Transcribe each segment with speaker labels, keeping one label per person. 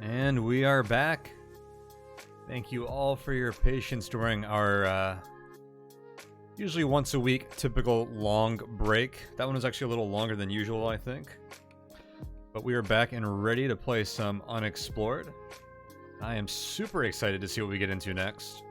Speaker 1: And we are back. Thank you all for your patience during our usually once a week typical long break. That one was actually a little longer than usual, I think. But we are back and ready to play some Unexplored. I am super excited to see what we get into next.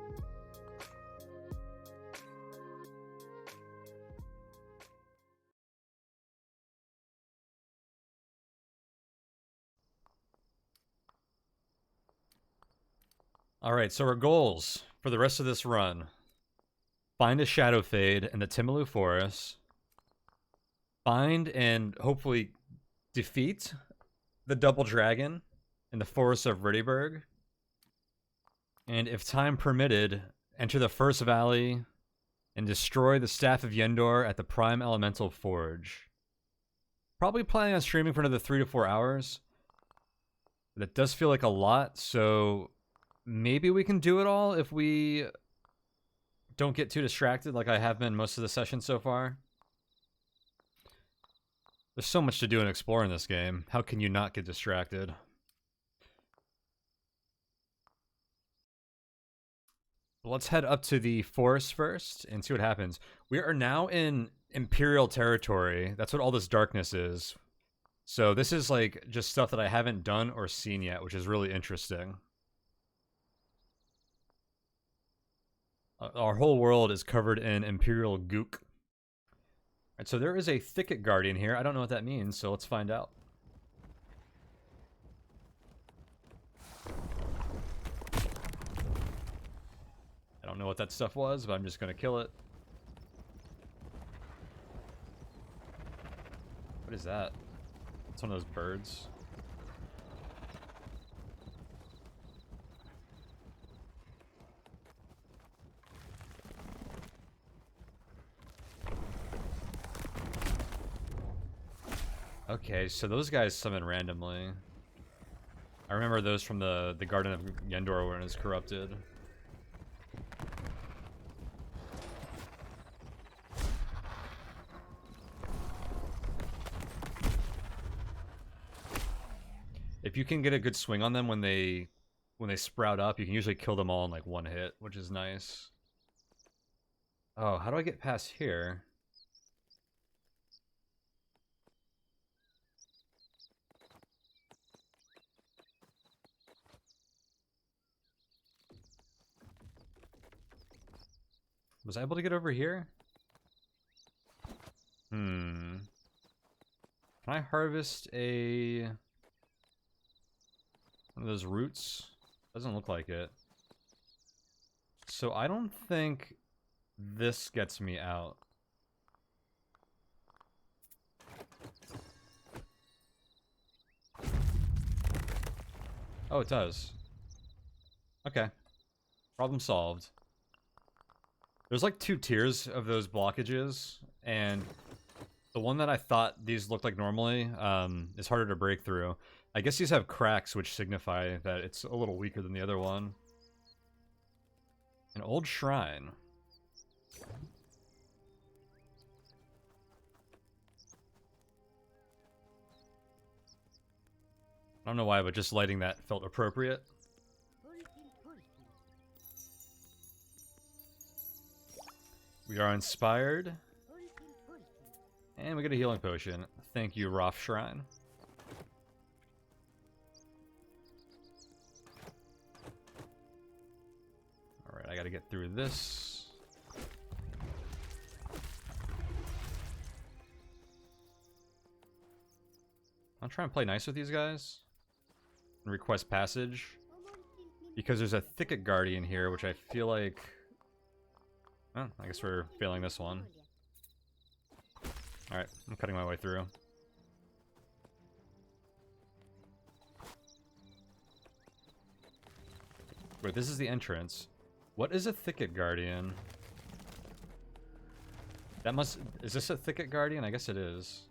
Speaker 1: Alright, so our goals for the rest of this run. Find a Shadow Fade in the Timalu Forest. Find and hopefully defeat the Double Dragon in the Forest of Riddyburg. And if time permitted, enter the First Valley and destroy the Staff of Yendor at the Prime Elemental Forge. Probably planning on streaming for another 3 to 4 hours. That does feel like a lot, so maybe we can do it all if we don't get too distracted like I have been most of the session so far. There's so much to do and explore in this game. How can you not get distracted? Let's head up to the forest first and see what happens. We are now in Imperial territory. That's what all this darkness is. So this is like just stuff that I haven't done or seen yet, which is really interesting. Our whole world is covered in Imperial gook. Alright, so there is a Thicket Guardian here. I don't know what that means, so let's find out. I don't know what that stuff was, but I'm just gonna kill it. What is that? It's one of those birds. Okay, so those guys summon randomly. I remember those from the Garden of Yendor when it was corrupted. If you can get a good swing on them when they sprout up, you can usually kill them all in like one hit, which is nice. Oh, how do I get past here? Was I able to get over here? Can I harvest one of those roots? Doesn't look like it. So I don't think this gets me out. Oh, it does. Okay. Problem solved. There's like 2 tiers of those blockages, and the one that I thought these looked like normally is harder to break through. I guess these have cracks, which signify that it's a little weaker than the other one. An old shrine. I don't know why, but just lighting that felt appropriate. We are inspired. And we get a healing potion. Thank you, Roth Shrine. Alright, I gotta get through this. I'll try and play nice with these guys. And request passage. Because there's a Thicket Guardian here, which I feel like... Oh, I guess we're failing this one. Alright, I'm cutting my way through. Wait, this is the entrance. What is a Thicket Guardian? That must... Is this a Thicket Guardian? I guess it is.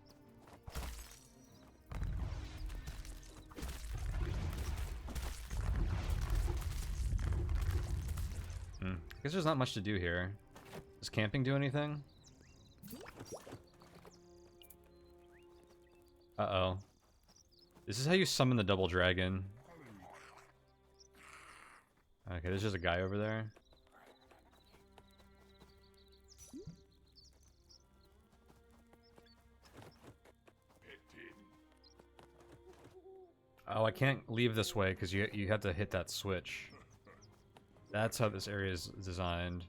Speaker 1: I guess there's not much to do here. Does camping do anything? Uh-oh. This is how you summon the double dragon. Okay, there's just a guy over there. Oh, I can't leave this way because you have to hit that switch. That's how this area is designed.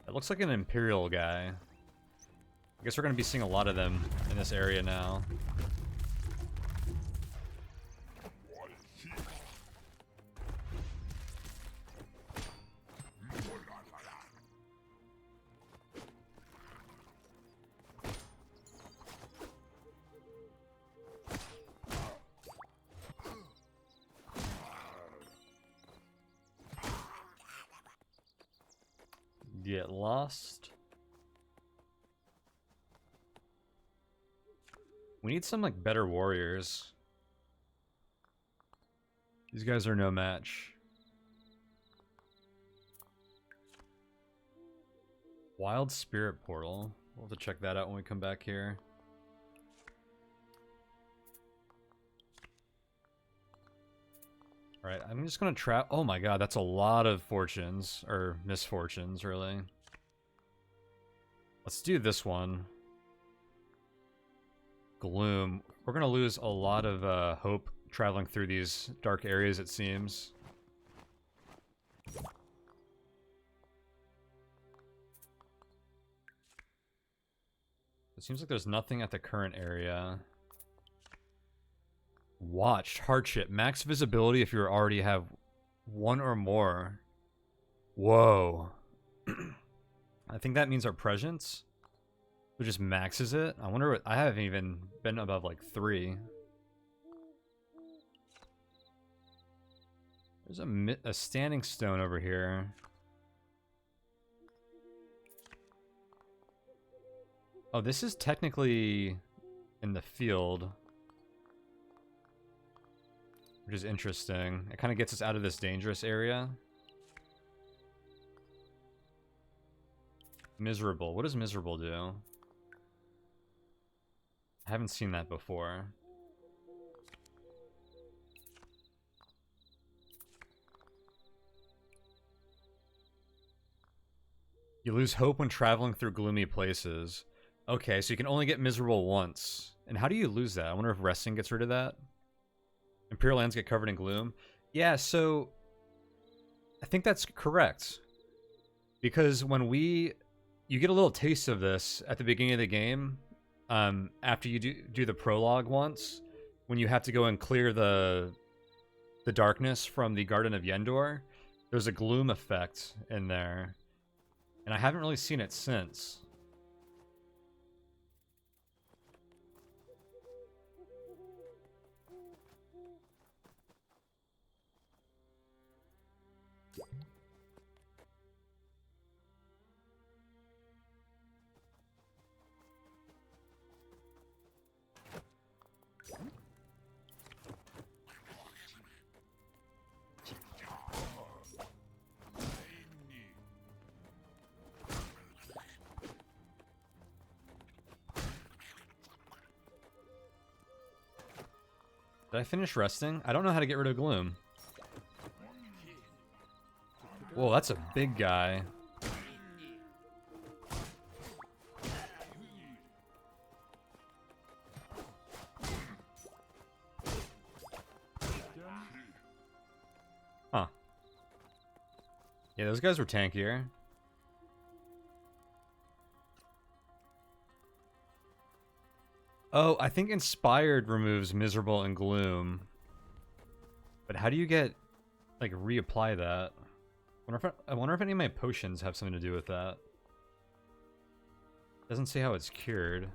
Speaker 1: It looks like an Imperial guy. I guess we're going to be seeing a lot of them in this area now. Get lost. We need some like better warriors. These guys are no match. Wild Spirit Portal. We'll have to check that out when we come back here. Alright, I'm just gonna trap. Oh my god, that's a lot of fortunes. Or misfortunes, really. Let's do this one. Gloom. We're gonna lose a lot of hope traveling through these dark areas, it seems. It seems like there's nothing at the current area. Watched. Hardship. Max visibility if you already have one or more. Whoa. I think that means our presence. It just maxes it. I wonder what... I haven't even been above like 3. There's a standing stone over here. Oh, this is technically in the field. Which is interesting. It kind of gets us out of this dangerous area. Miserable. What does miserable do? I haven't seen that before. You lose hope when traveling through gloomy places. Okay, so you can only get miserable once. And how do you lose that? I wonder if resting gets rid of that. Imperial lands get covered in gloom. Yeah, so I think that's correct. Because when you get a little taste of this at the beginning of the game, after you do the prologue once, when you have to go and clear the darkness from the Garden of Yendor, there's a gloom effect in there. And I haven't really seen it since. Did I finish resting? I don't know how to get rid of gloom. Whoa, that's a big guy. Huh. Yeah, those guys were tankier. Oh, I think Inspired removes Miserable and Gloom. But how do you get, like, reapply that? I wonder if any of my potions have something to do with that. Doesn't say how it's cured.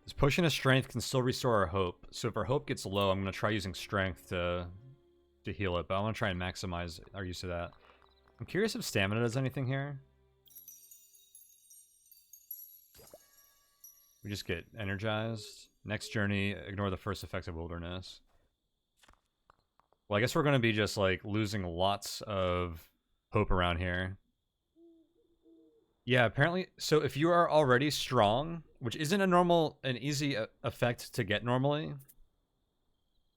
Speaker 1: This potion of strength can still restore our hope. So if our hope gets low, I'm going to try using strength to heal it. But I want to try and maximize our use of that. I'm curious if stamina does anything here. We just get energized. Next journey, ignore the first effects of wilderness. Well, I guess we're going to be just, like, losing lots of hope around here. Yeah, apparently... So if you are already strong, which isn't an easy effect to get normally.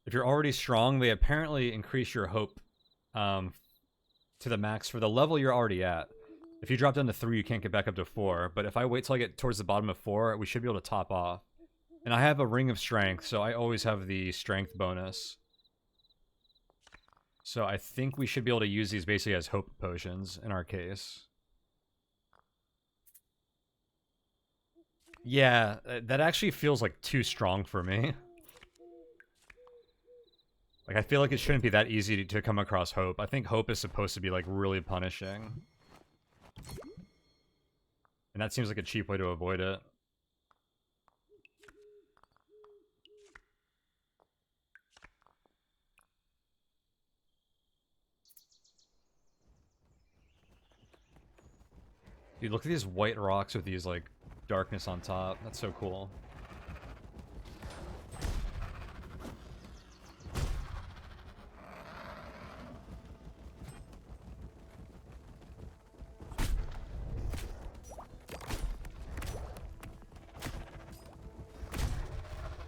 Speaker 1: If you're already strong, they apparently increase your hope to the max for the level you're already at. If you drop down to 3, you can't get back up to 4. But if I wait till I get towards the bottom of 4, we should be able to top off. And I have a Ring of Strength, so I always have the Strength bonus. So I think we should be able to use these basically as hope potions in our case. Yeah, that actually feels like too strong for me. Like, I feel like it shouldn't be that easy to come across hope. I think hope is supposed to be, like, really punishing. And that seems like a cheap way to avoid it. Dude, look at these white rocks with these, like, darkness on top. That's so cool.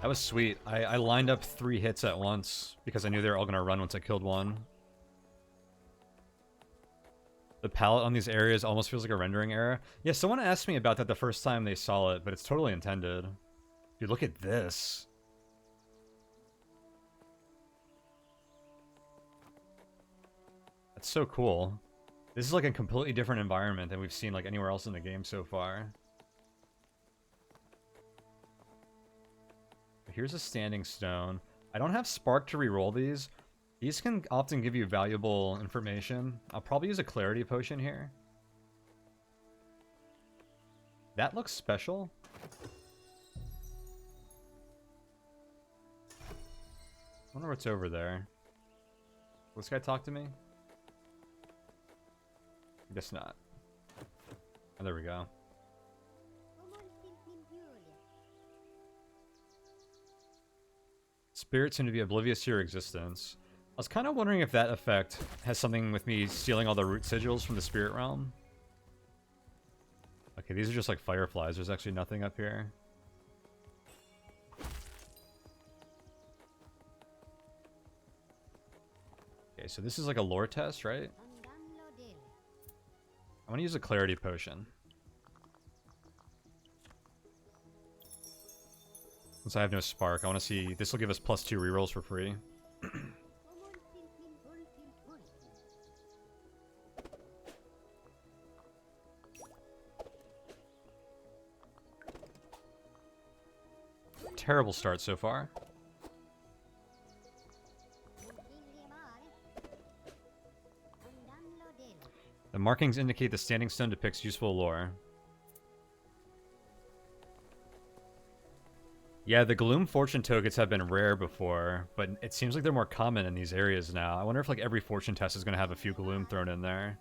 Speaker 1: That was sweet. I lined up 3 hits at once because I knew they were all going to run once I killed one. The palette on these areas almost feels like a rendering error. Yeah, someone asked me about that the first time they saw it, but it's totally intended. Dude, look at this. That's so cool. This is like a completely different environment than we've seen like anywhere else in the game so far. Here's a standing stone. I don't have spark to reroll these. These can often give you valuable information. I'll probably use a clarity potion here. That looks special. I wonder what's over there. Will this guy talk to me? I guess not. Oh, there we go. Spirits seem to be oblivious to your existence. I was kind of wondering if that effect has something with me stealing all the root sigils from the spirit realm. Okay, these are just like fireflies. There's actually nothing up here. Okay, so this is like a lore test, right? I want to use a clarity potion. Since I have no spark, I want to see... This will give us +2 rerolls for free. Terrible start so far. The markings indicate the standing stone depicts useful lore. Yeah, the Gloom fortune tokens have been rare before, but it seems like they're more common in these areas now. I wonder if like every fortune test is going to have a few Gloom thrown in there.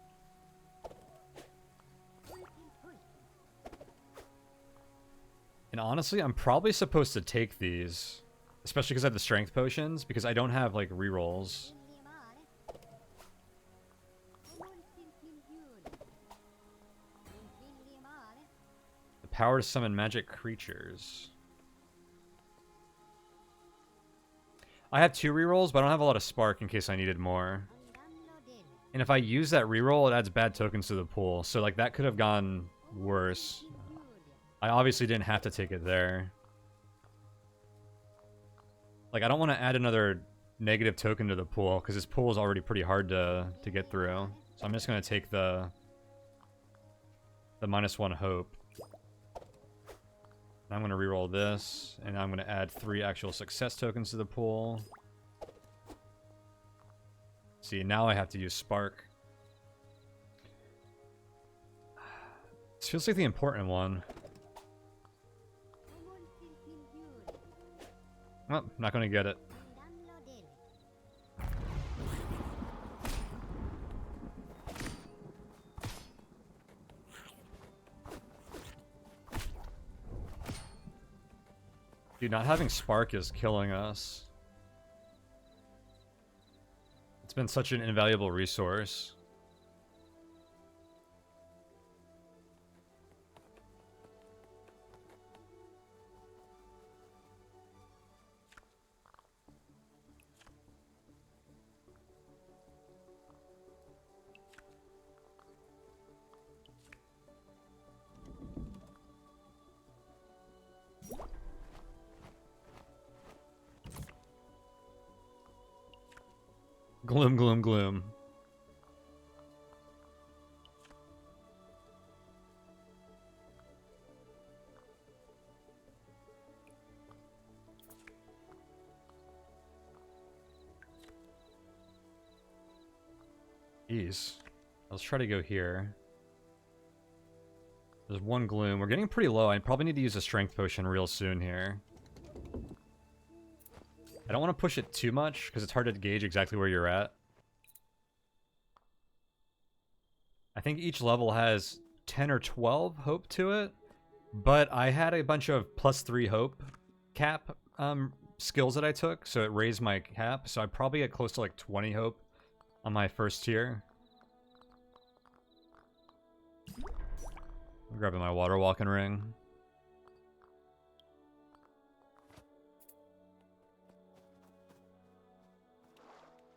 Speaker 1: And honestly, I'm probably supposed to take these, especially because I have the strength potions, because I don't have like rerolls. The power to summon magic creatures. I have 2 rerolls, but I don't have a lot of spark in case I needed more. And if I use that reroll, it adds bad tokens to the pool. So like that could have gone worse. I obviously didn't have to take it there. Like I don't want to add another negative token to the pool because this pool is already pretty hard to get through. So I'm just going to take the -1 hope. I'm going to reroll this, and I'm going to add 3 actual success tokens to the pool. See, now I have to use Spark. This feels like the important one. Oh, not going to get it. Dude, not having Spark is killing us. been such an invaluable resource. Gloom, gloom, gloom. Jeez. Let's try to go here. There's one gloom. We're getting pretty low. I probably need to use a strength potion real soon here. I don't want to push it too much, because it's hard to gauge exactly where you're at. I think each level has 10 or 12 hope to it, but I had a bunch of +3 hope cap skills that I took, so it raised my cap, so I probably get close to like 20 hope on my first tier. I'm grabbing my water walking ring.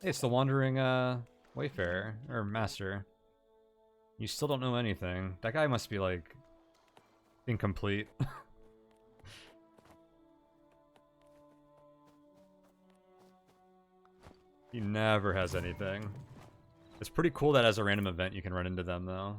Speaker 1: Hey, it's the wandering wayfarer or master. You still don't know anything. That guy must be like incomplete. He never has anything. It's pretty cool that as a random event you can run into them though.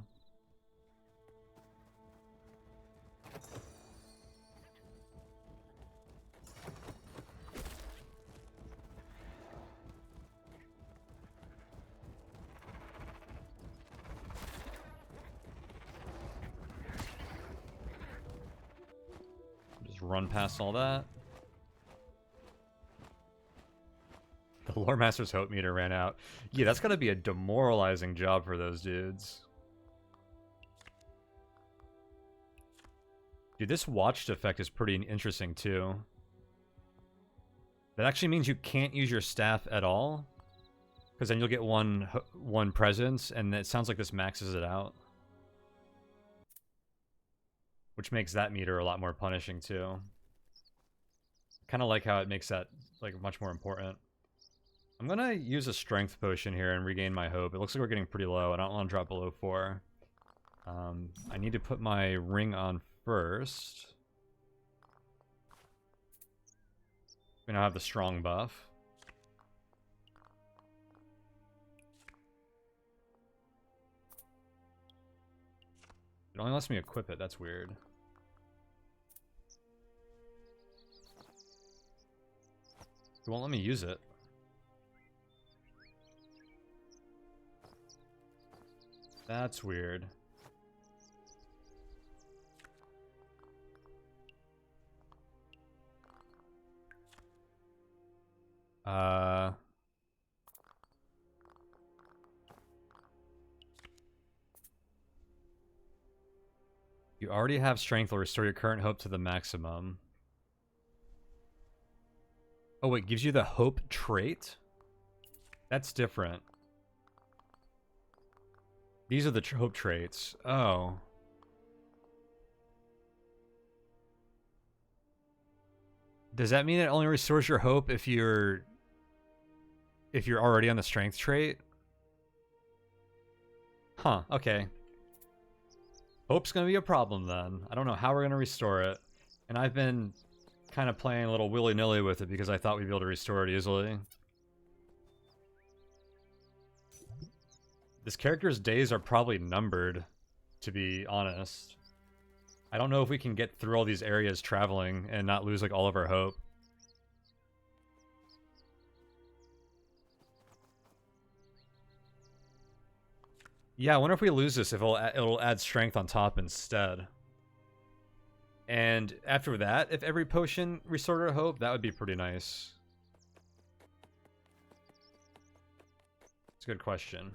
Speaker 1: Run past all that. The Lore Master's hope meter ran out. Yeah, that's gotta be a demoralizing job for those dudes. Dude, this watched effect is pretty interesting too. That actually means you can't use your staff at all, because then you'll get one presence, and it sounds like this maxes it out. Which makes that meter a lot more punishing too. Kind of like how it makes that like much more important. I'm gonna use a strength potion here and regain my hope. It looks like we're getting pretty low. I don't want to drop below 4. I need to put my ring on first. We now have the strong buff. It only lets me equip it. That's weird. It won't let me use it. That's weird. You already have strength. Will restore your current hope to the maximum. Oh, it gives you the hope trait? That's different. These are the hope traits. Oh. Does that mean it only restores your hope if you're already on the strength trait? Huh, okay. Hope's gonna be a problem then. I don't know how we're gonna restore it. And I've been kind of playing a little willy-nilly with it because I thought we'd be able to restore it easily. This character's days are probably numbered, to be honest. I don't know if we can get through all these areas traveling and not lose like all of our hope. Yeah, I wonder if we lose this, if it'll add strength on top instead. And after that, if every potion restored our hope, that would be pretty nice. It's a good question.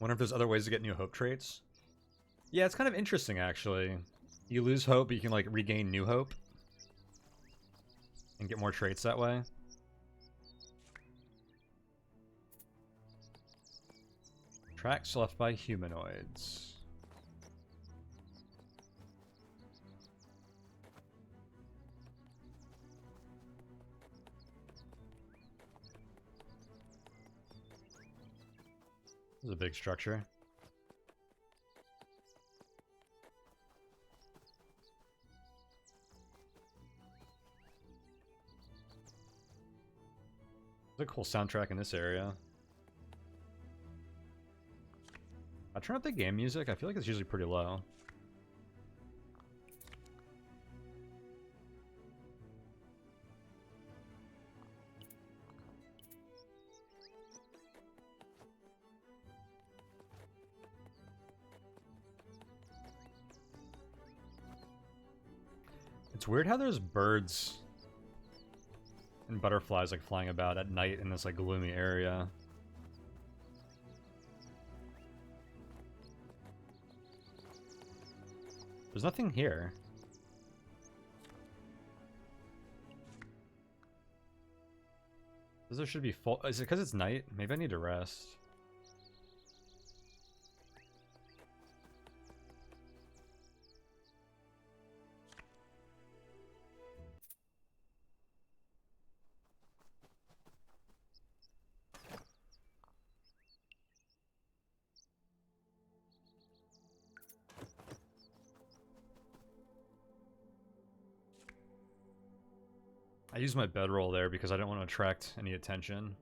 Speaker 1: Wonder if there's other ways to get new hope traits. Yeah, it's kind of interesting, actually. You lose hope, but you can, like, regain new hope. And get more traits that way. Tracks left by humanoids. This is a big structure. There's a cool soundtrack in this area. I turn up the game music. I feel like it's usually pretty low. It's weird how there's birds and butterflies like flying about at night in this like gloomy area. There's nothing here. There should be full. Is it because it's night? Maybe I need to rest. I used my bedroll there because I didn't want to attract any attention.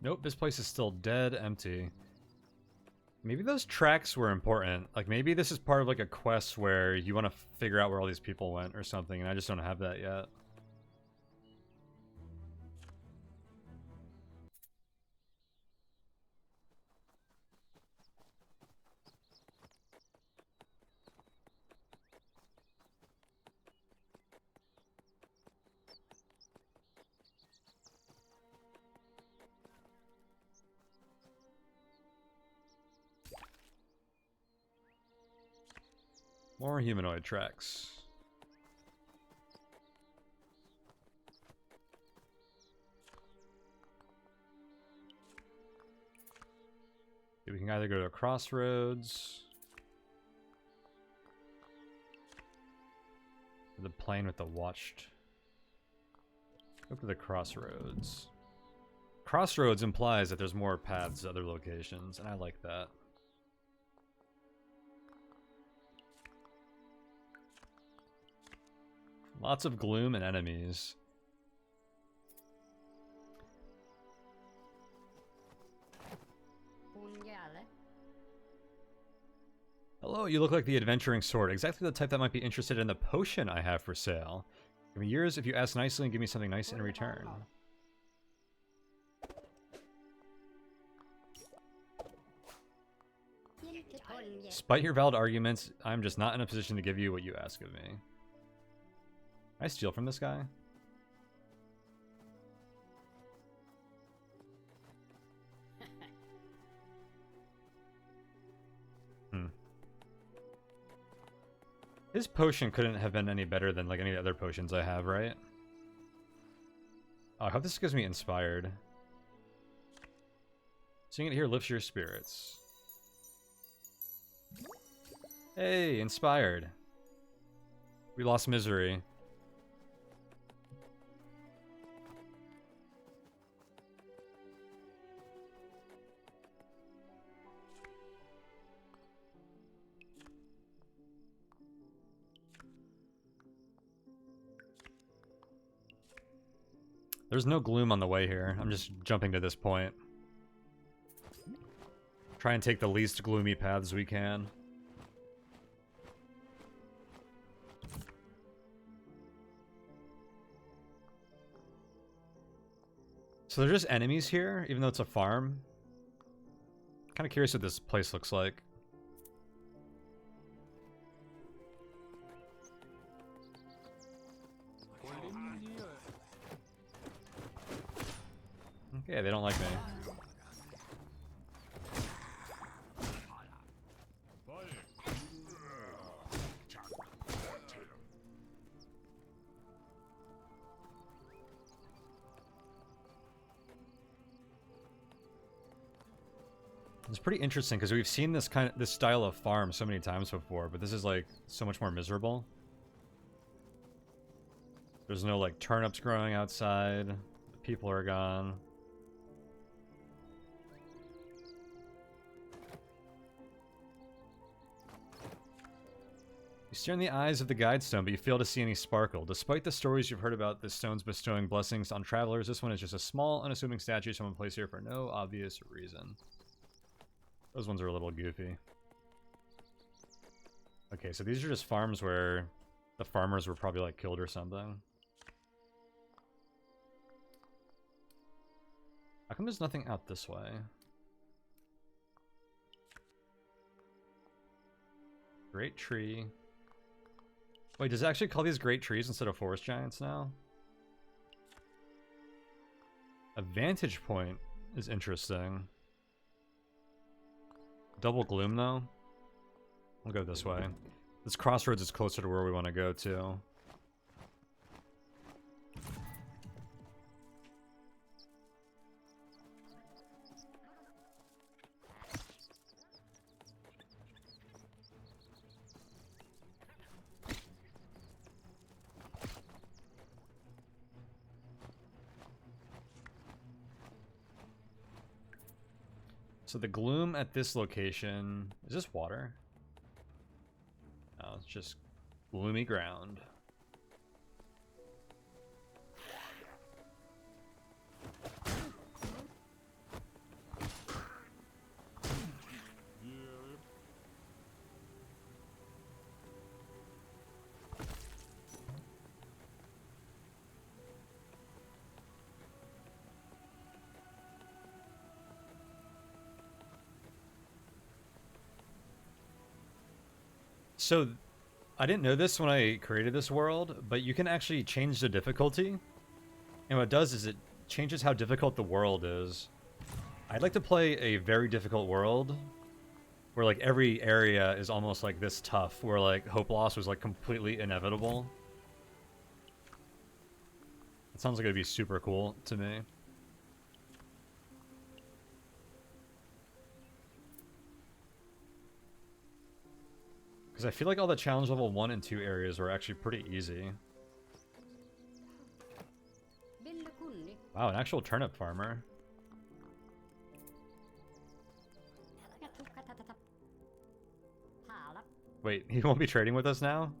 Speaker 1: Nope, this place is still dead empty. Maybe those tracks were important. Like, maybe this is part of, like, a quest where you want to figure out where all these people went or something, and I just don't have that yet. More humanoid tracks. We can either go to a crossroads, or the plane with the watched. Go to the crossroads. Crossroads implies that there's more paths to other locations, and I like that. Lots of gloom and enemies. Hello, you look like the adventuring sort. Exactly the type that might be interested in the potion I have for sale. Give me yours if you ask nicely and give me something nice in return. Despite your valid arguments, I'm just not in a position to give you what you ask of me. Can I steal from this guy? His potion couldn't have been any better than like any other potions I have, right? Oh, I hope this gives me inspired. Seeing it here lifts your spirits. Hey, inspired. We lost misery. There's no gloom on the way here. I'm just jumping to this point. Try and take the least gloomy paths we can. So they're just enemies here, even though it's a farm? Kind of curious what this place looks like. Okay, they don't like me. It's pretty interesting because we've seen this style of farm so many times before, but this is like so much more miserable. There's no like turnips growing outside. The people are gone. You stare in the eyes of the guide stone, but you fail to see any sparkle. Despite the stories you've heard about the stones bestowing blessings on travelers, this one is just a small, unassuming statue someone placed here for no obvious reason. Those ones are a little goofy. Okay, so these are just farms where the farmers were probably like killed or something. How come there's nothing out this way? Great tree. Wait, does it actually call these great trees instead of forest giants now? A vantage point is interesting. Double gloom, though? We'll go this way. This crossroads is closer to where we want to go, too. So the gloom at this location... Is this water? No, it's just gloomy ground. So, I didn't know this when I created this world, but you can actually change the difficulty. And what it does is it changes how difficult the world is. I'd like to play a very difficult world, where like every area is almost like this tough, where like hope loss was like completely inevitable. It sounds like it'd be super cool to me. Because I feel like all the challenge level 1 and 2 areas were actually pretty easy. Wow, an actual turnip farmer. Wait, he won't be trading with us now?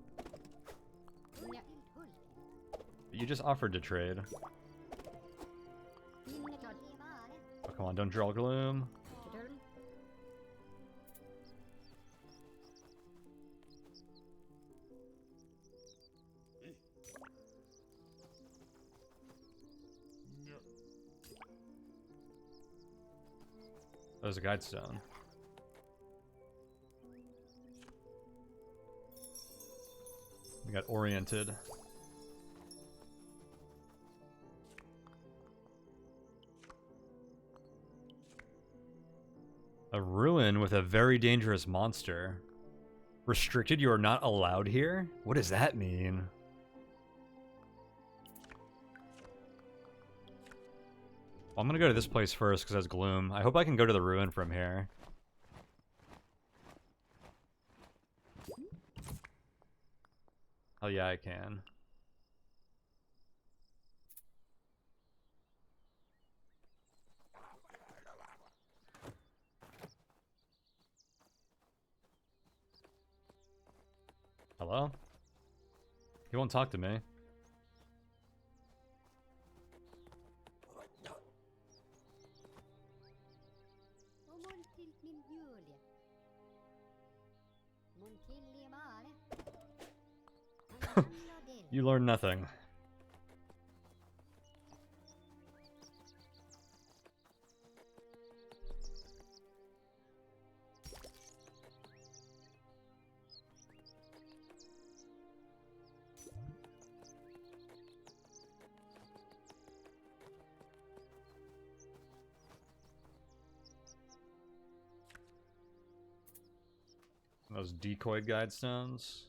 Speaker 1: You just offered to trade. Oh, come on, don't draw gloom. There's a guide stone. We got oriented. A ruin with a very dangerous monster. Restricted, you are not allowed here? What does that mean? Well, I'm gonna go to this place first because that's gloom. I hope I can go to the ruin from here. Oh yeah, I can. Hello? He won't talk to me. You learn nothing. Those decoy guide stones.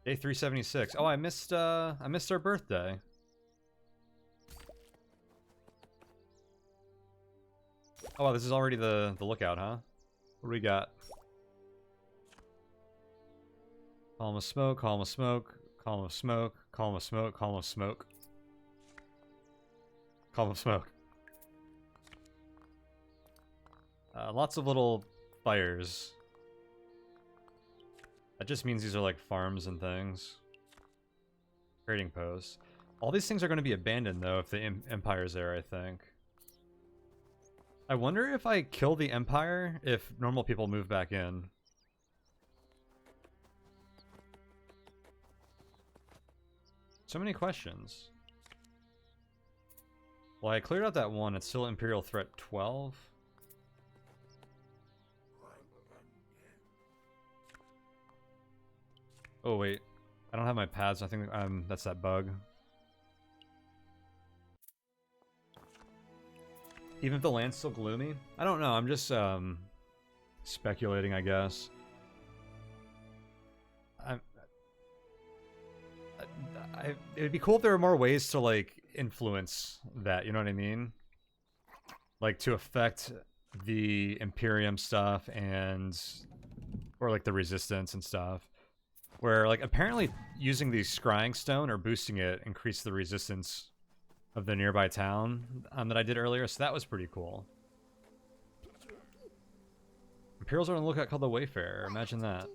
Speaker 1: Day 376. Oh, I missed our birthday. Oh wow, this is already the lookout, huh? What do we got? Column of smoke, column of smoke, column of smoke, column of smoke, column of smoke. Column of smoke. Lots of little fires. That just means these are like farms and things. Trading posts. All these things are going to be abandoned though if the Empire's there, I think. I wonder if I kill the Empire, if normal people move back in. So many questions. Well, I cleared out that one. It's still Imperial Threat 12. Oh, wait. I don't have my pads. I think that's that bug. Even if the land's still gloomy? I don't know. I'm just speculating, I guess. It'd be cool if there were more ways to, like, influence that, you know what I mean? Like, to affect the Imperium stuff and... or, like, the Resistance and stuff. Where, like, apparently using the scrying stone or boosting it increased the resistance of the nearby town that I did earlier, so that was pretty cool. Imperials are on the lookout called the Wayfarer, imagine that.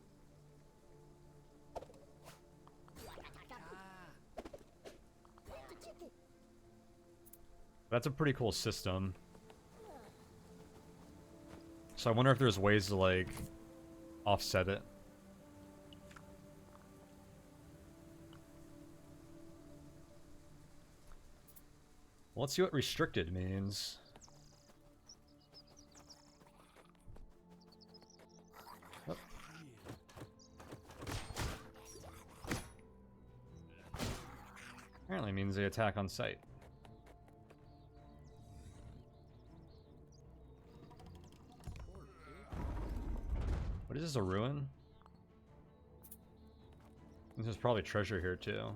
Speaker 1: That's a pretty cool system. So I wonder if there's ways to, like, offset it. Well, let's see what restricted means. Oh. Apparently means they attack on sight. What is this, a ruin? There's probably treasure here too.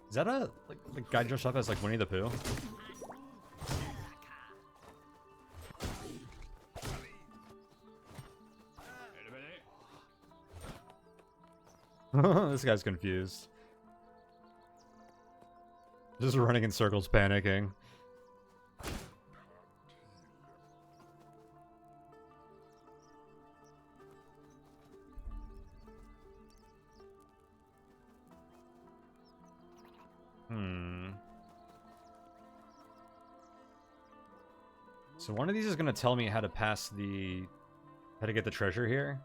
Speaker 1: Is that a like the guy dressed up as like Winnie the Pooh? This guy's confused. Just running in circles, panicking. So one of these is going to tell me how to how to get the treasure here.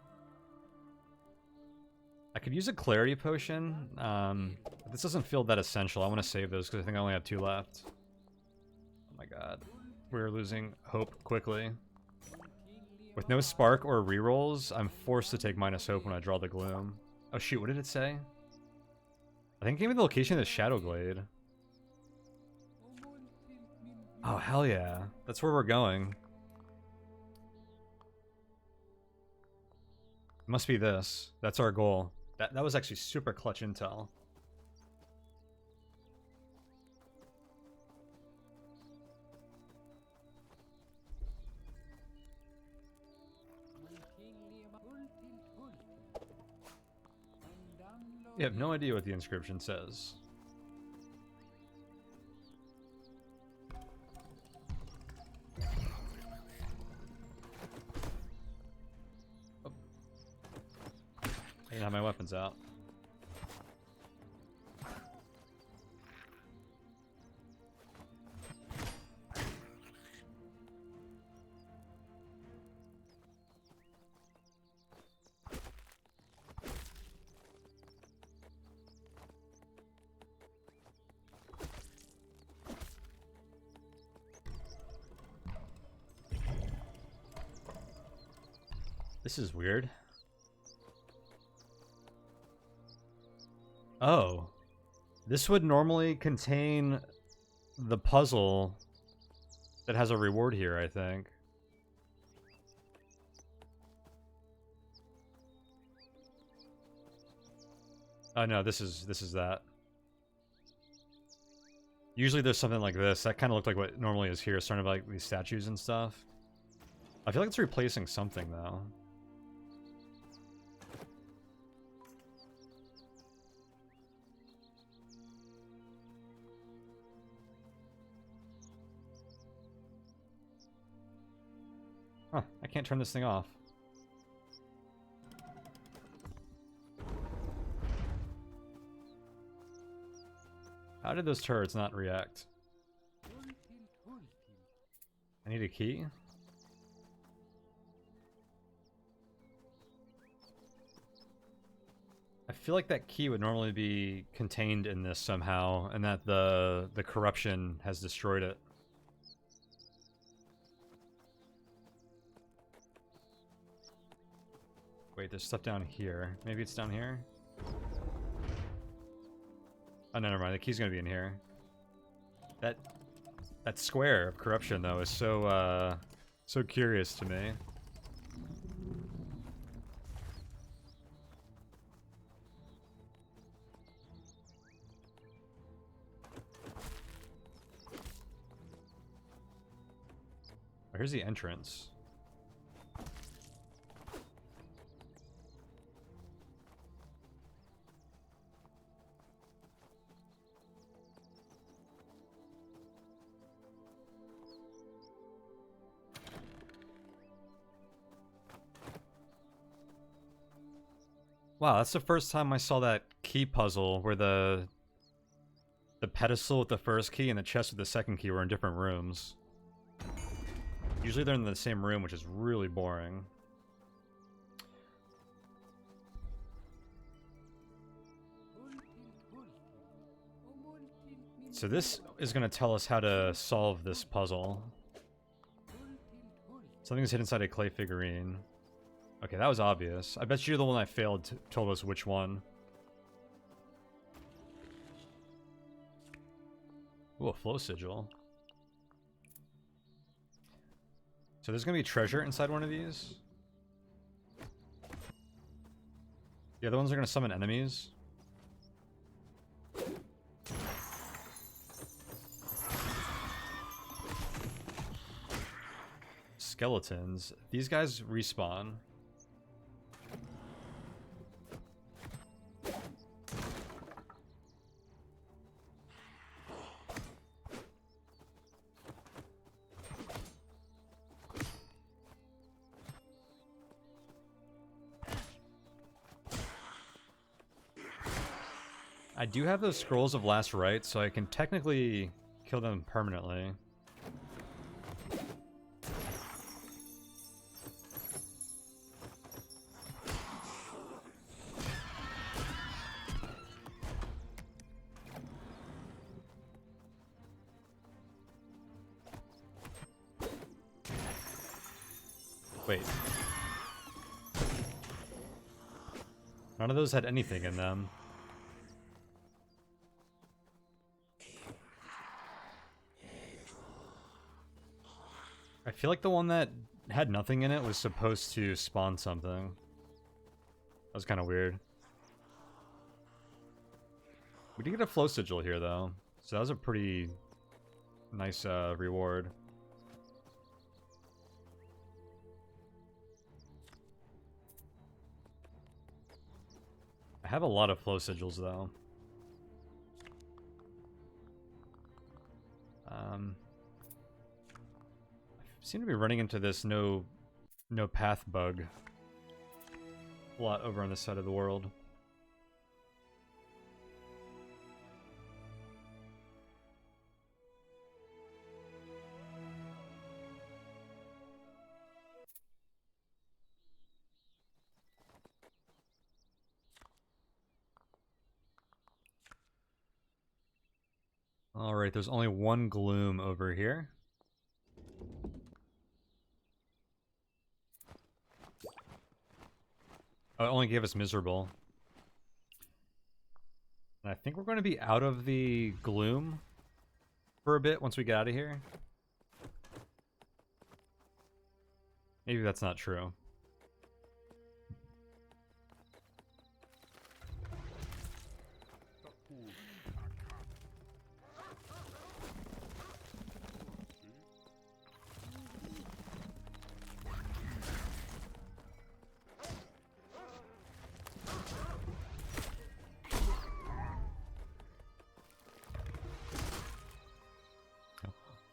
Speaker 1: I could use a clarity potion. But this doesn't feel that essential. I want to save those because I think I only have 2 left. Oh my god. We're losing hope quickly. With no spark or rerolls, I'm forced to take minus hope when I draw the gloom. Oh shoot, what did it say? I think it gave me the location of the Shadow Glade. Oh, hell yeah. That's where we're going. It must be this. That's our goal. That was actually super clutch intel. You have no idea what the inscription says. I didn't have my weapons out. This is weird. Oh. This would normally contain the puzzle that has a reward here, I think. Oh no, this is that. Usually there's something like this. That kind of looked like what normally is here, starting to like these statues and stuff. I feel like it's replacing something though. Huh, I can't turn this thing off. How did those turrets not react? I need a key? I feel like that key would normally be contained in this somehow, and that the corruption has destroyed it. Wait, there's stuff down here. Maybe it's down here? Oh, no, never mind. The key's gonna be in here. That square of corruption, though, is so, so curious to me. Oh, here's the entrance. Wow, that's the first time I saw that key puzzle where the pedestal with the first key and the chest with the second key were in different rooms. Usually they're in the same room, which is really boring. So this is going to tell us how to solve this puzzle. Something's hidden inside a clay figurine. Okay, that was obvious. I bet you're the one I failed told us which one. Ooh, a flow sigil. So there's gonna be treasure inside one of these? The other ones are gonna summon enemies? Skeletons. These guys respawn. I do have those scrolls of last rites, so I can technically kill them permanently. Wait. None of those had anything in them. I feel like the one that had nothing in it was supposed to spawn something. That was kind of weird. We did get a flow sigil here, though. So that was a pretty nice reward. I have a lot of flow sigils, though. I seem to be running into this no path bug a lot over on this side of the world. Alright, there's only one gloom over here. Oh, it only gave us miserable. And I think we're going to be out of the gloom for a bit once we get out of here. Maybe that's not true.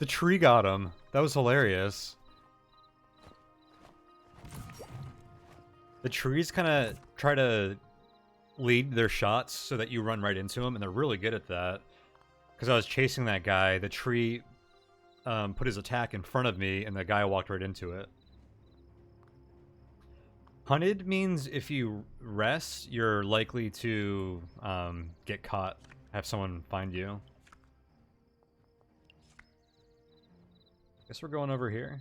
Speaker 1: The tree got him. That was hilarious. The trees kind of try to lead their shots so that you run right into them, and they're really good at that. Because I was chasing that guy, the tree put his attack in front of me, and the guy walked right into it. Hunted means if you rest, you're likely to get caught, have someone find you. Guess we're going over here.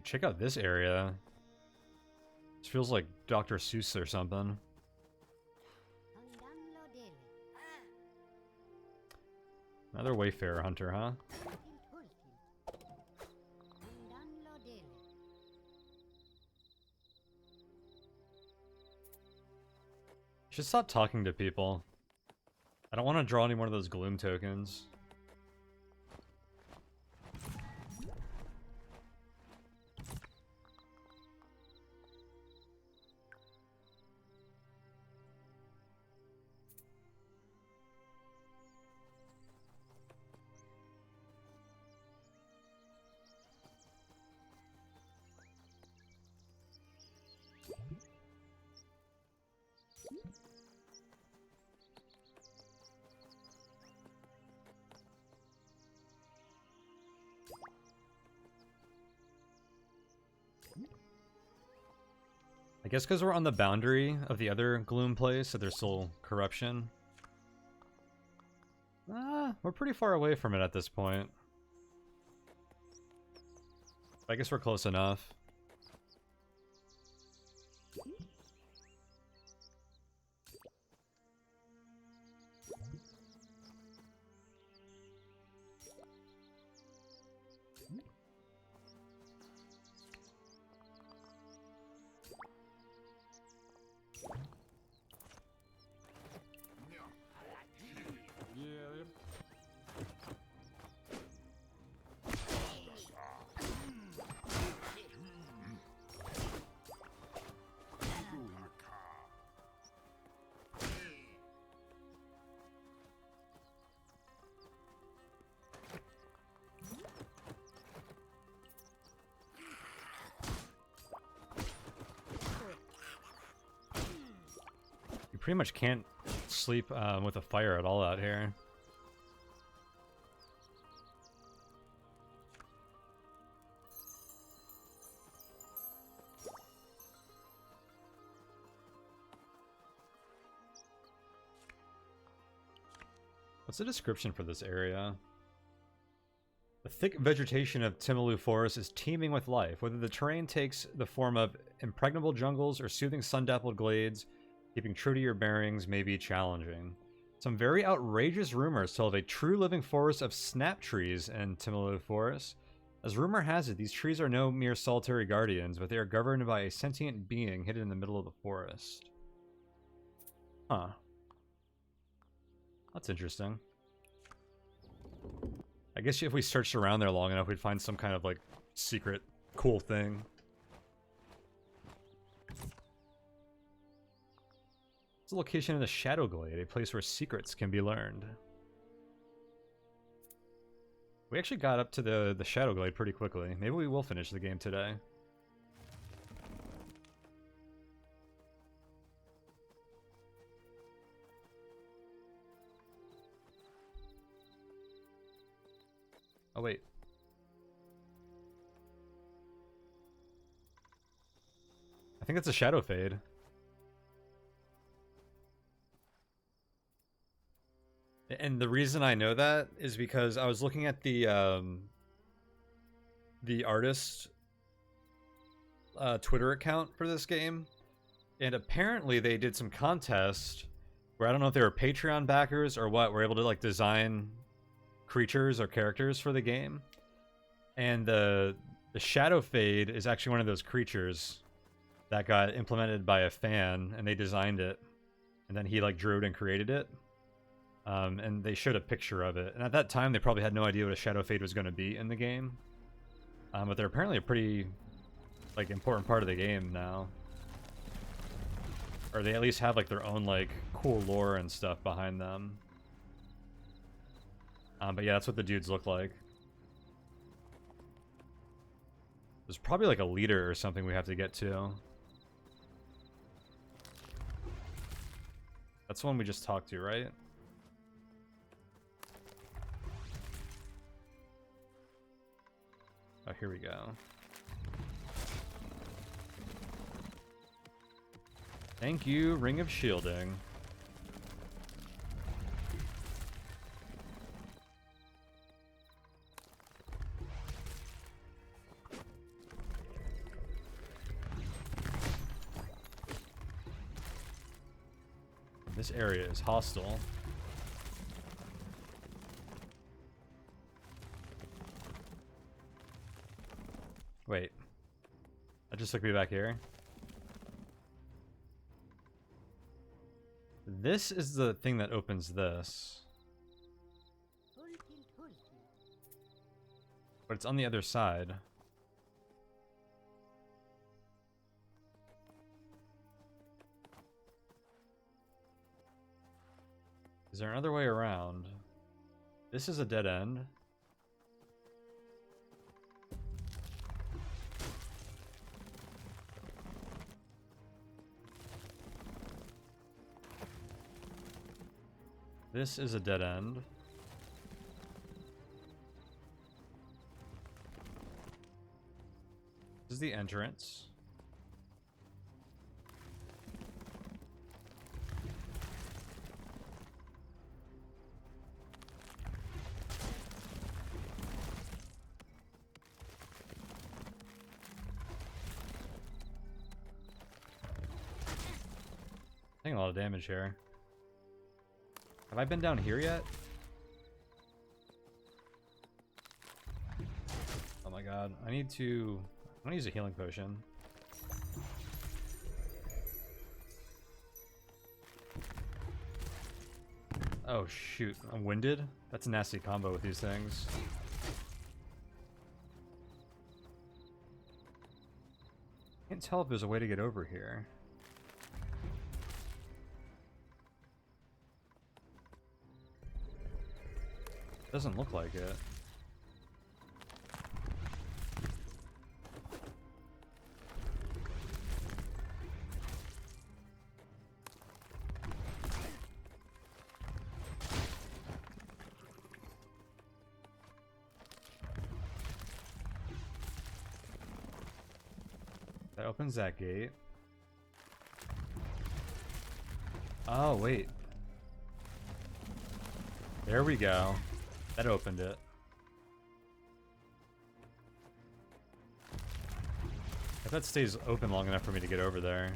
Speaker 1: Check out this area. This feels like Dr. Seuss or something. Another Wayfarer hunter, huh? Should stop talking to people. I don't want to draw any more of those gloom tokens. I guess because we're on the boundary of the other gloom place, so there's still corruption. We're pretty far away from it at this point. I guess we're close enough. Pretty much can't sleep with a fire at all out here. What's the description for this area? The thick vegetation of Timalu Forest is teeming with life. Whether the terrain takes the form of impregnable jungles or soothing sun-dappled glades, keeping true to your bearings may be challenging. Some very outrageous rumors tell of a true living forest of snap trees in Timalu Forest. As rumor has it, these trees are no mere solitary guardians, but they are governed by a sentient being hidden in the middle of the forest. Huh. That's interesting. I guess if we searched around there long enough, we'd find some kind of, like, secret cool thing. It's a location in the Shadow Glade, a place where secrets can be learned. We actually got up to the Shadow Glade pretty quickly. Maybe we will finish the game today. Oh, wait. I think it's a Shadow Fade. And the reason I know that is because I was looking at the artist Twitter account for this game, and apparently they did some contest where I don't know if they were Patreon backers or what, were able to like design creatures or characters for the game. And the Shadow Fade is actually one of those creatures that got implemented by a fan, and they designed it, and then he like drew it and created it. And they showed a picture of it, and at that time they probably had no idea what a Shadow Fade was going to be in the game. But they're apparently a pretty like important part of the game now, or they at least have like their own like cool lore and stuff behind them. But yeah, that's what the dudes look like. There's probably like a leader or something we have to get to. That's the one we just talked to, right? Oh, here we go. Thank you, Ring of Shielding. This area is hostile. Wait. That just took me back here. This is the thing that opens this. But it's on the other side. Is there another way around? This is a dead end. This is a dead end. This is the entrance. Taking a lot of damage here. Have I been down here yet? Oh my god. I need to... I'm gonna use a healing potion. Oh shoot. I'm winded? That's a nasty combo with these things. Can't tell if there's a way to get over here. Doesn't look like it. That opens that gate. Oh, wait. There we go. That opened it. If that stays open long enough for me to get over there.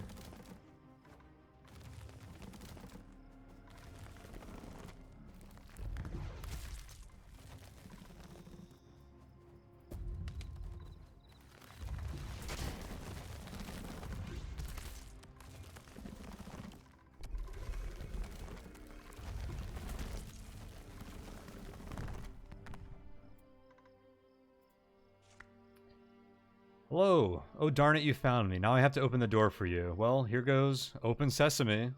Speaker 1: Hello. Oh, darn it, you found me. Now I have to open the door for you. Well, here goes. Open sesame.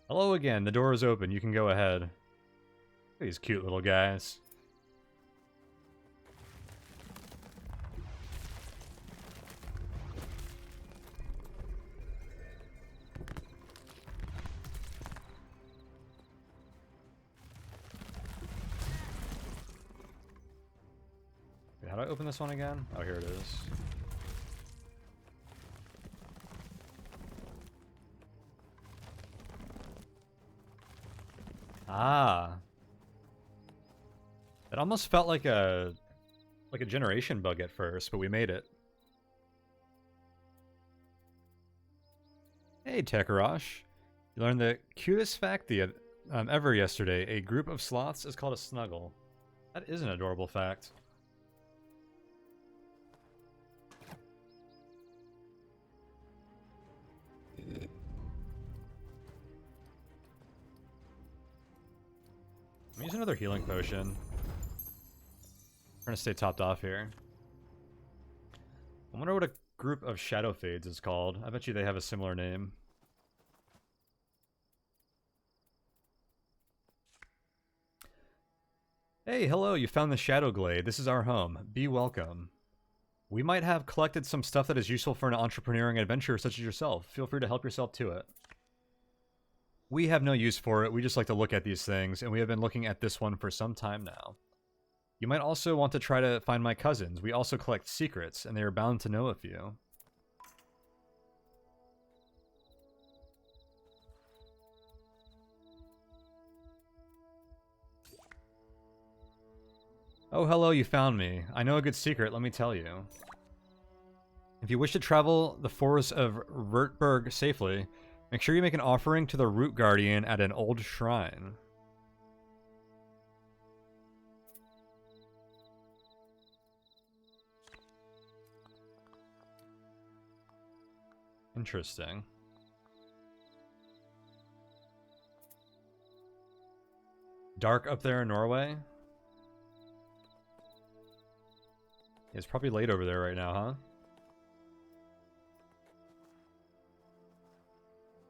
Speaker 1: Hello again. The door is open. You can go ahead. Look at these cute little guys. How do I open this one again? Oh, here it is. Ah. It almost felt like a generation bug at first, but we made it. Hey, Tekarash. You learned the cutest fact ever yesterday. A group of sloths is called a snuggle. That is an adorable fact. I'm using another healing potion. Trying to stay topped off here. I wonder what a group of shadow fades is called. I bet you they have a similar name. Hey, hello, you found the Shadow Glade. This is our home. Be welcome. We might have collected some stuff that is useful for an entrepreneuring adventurer such as yourself. Feel free to help yourself to it. We have no use for it. We just like to look at these things, and we have been looking at this one for some time now. You might also want to try to find my cousins. We also collect secrets, and they are bound to know a few. Oh, hello, you found me. I know a good secret, let me tell you. If you wish to travel the forests of Rurtberg safely, make sure you make an offering to the Root Guardian at an old shrine. Interesting. Dark up there in Norway? It's probably late over there right now, huh?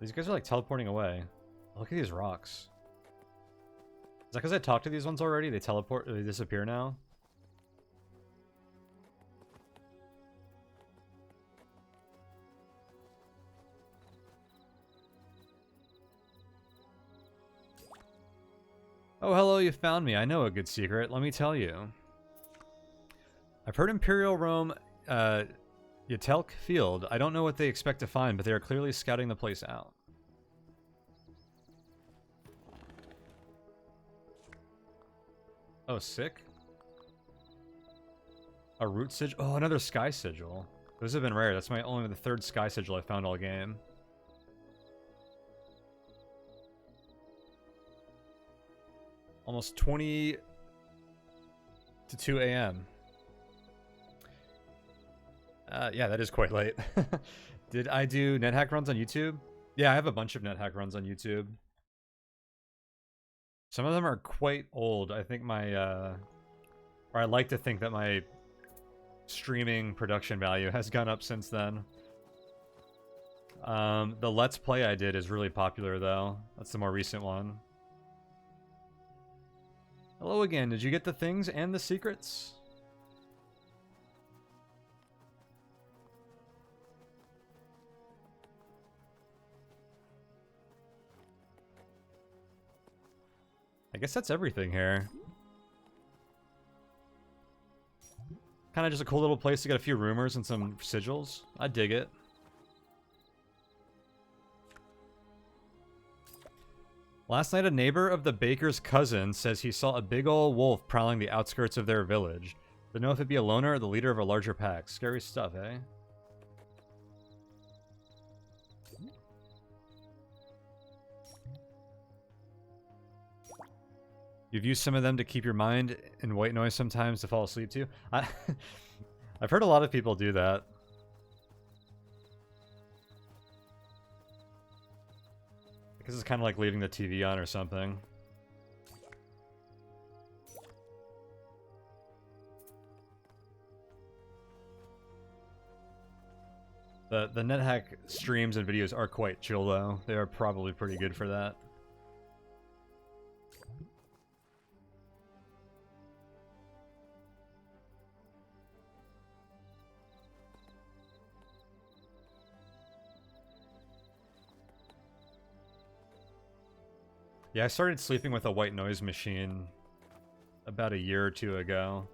Speaker 1: These guys are like teleporting away. Look at these rocks. Is that because I talked to these ones already? They teleport, they disappear now? Oh, hello, you found me. I know a good secret. Let me tell you. I've heard Imperial Rome, Yatelk Field. I don't know what they expect to find, but they are clearly scouting the place out. Oh, sick. A root sigil. Oh, another sky sigil. Those have been rare. That's only the third sky sigil I found all game. Almost 20 to 2 a.m. Yeah, that is quite late. Did I do NetHack runs on YouTube? Yeah, I have a bunch of NetHack runs on YouTube. Some of them are quite old. I think or I like to think that my streaming production value has gone up since then. The Let's Play I did is really popular, though. That's the more recent one. Hello again. Did you get the things and the secrets? I guess that's everything here. Kind of just a cool little place to get a few rumors and some sigils. I dig it. Last night, a neighbor of the baker's cousin says he saw a big ol' wolf prowling the outskirts of their village. Don't know if it'd be a loner or the leader of a larger pack. Scary stuff, eh? You've used some of them to keep your mind in white noise sometimes to fall asleep to. I've heard a lot of people do that. Because it's kind of like leaving the TV on or something. The NetHack streams and videos are quite chill, though. They are probably pretty good for that. Yeah, I started sleeping with a white noise machine about a year or two ago.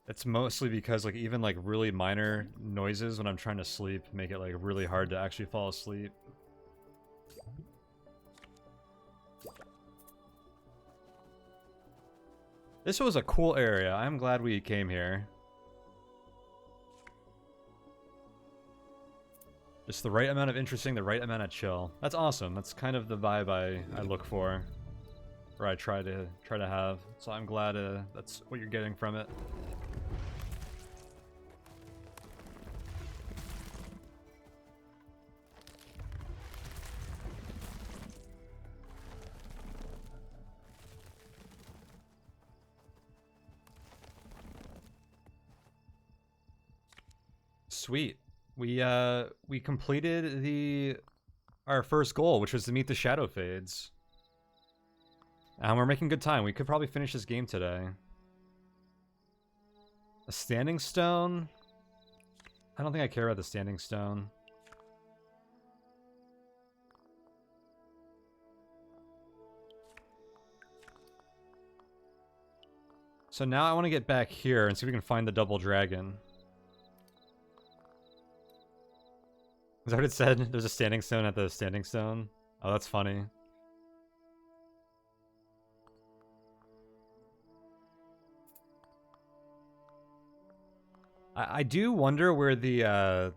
Speaker 1: It's mostly because like even like really minor noises when I'm trying to sleep make it like really hard to actually fall asleep. This was a cool area. I'm glad we came here. Just the right amount of interesting, the right amount of chill. That's awesome. That's kind of the vibe I look for, or I try to have. So I'm glad that's what you're getting from it. Sweet. We completed our first goal, which was to meet the Shadow Fades. And we're making good time. We could probably finish this game today. A standing stone? I don't think I care about the standing stone. So now I want to get back here and see if we can find the double dragon. Is that what it said? There's a standing stone at the standing stone? Oh, that's funny. I do wonder where the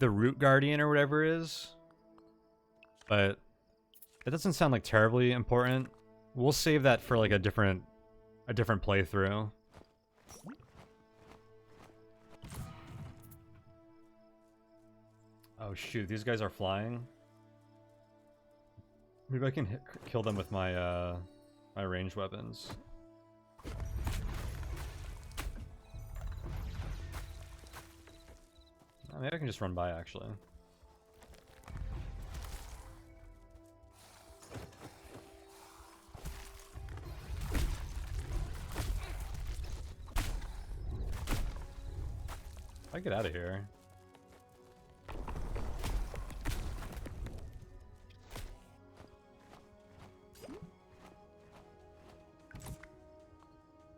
Speaker 1: root guardian or whatever is. But it doesn't sound like terribly important. We'll save that for like a different playthrough. Oh shoot, these guys are flying. Maybe I can kill them with my my ranged weapons. Maybe I can just run by actually. If I get out of here.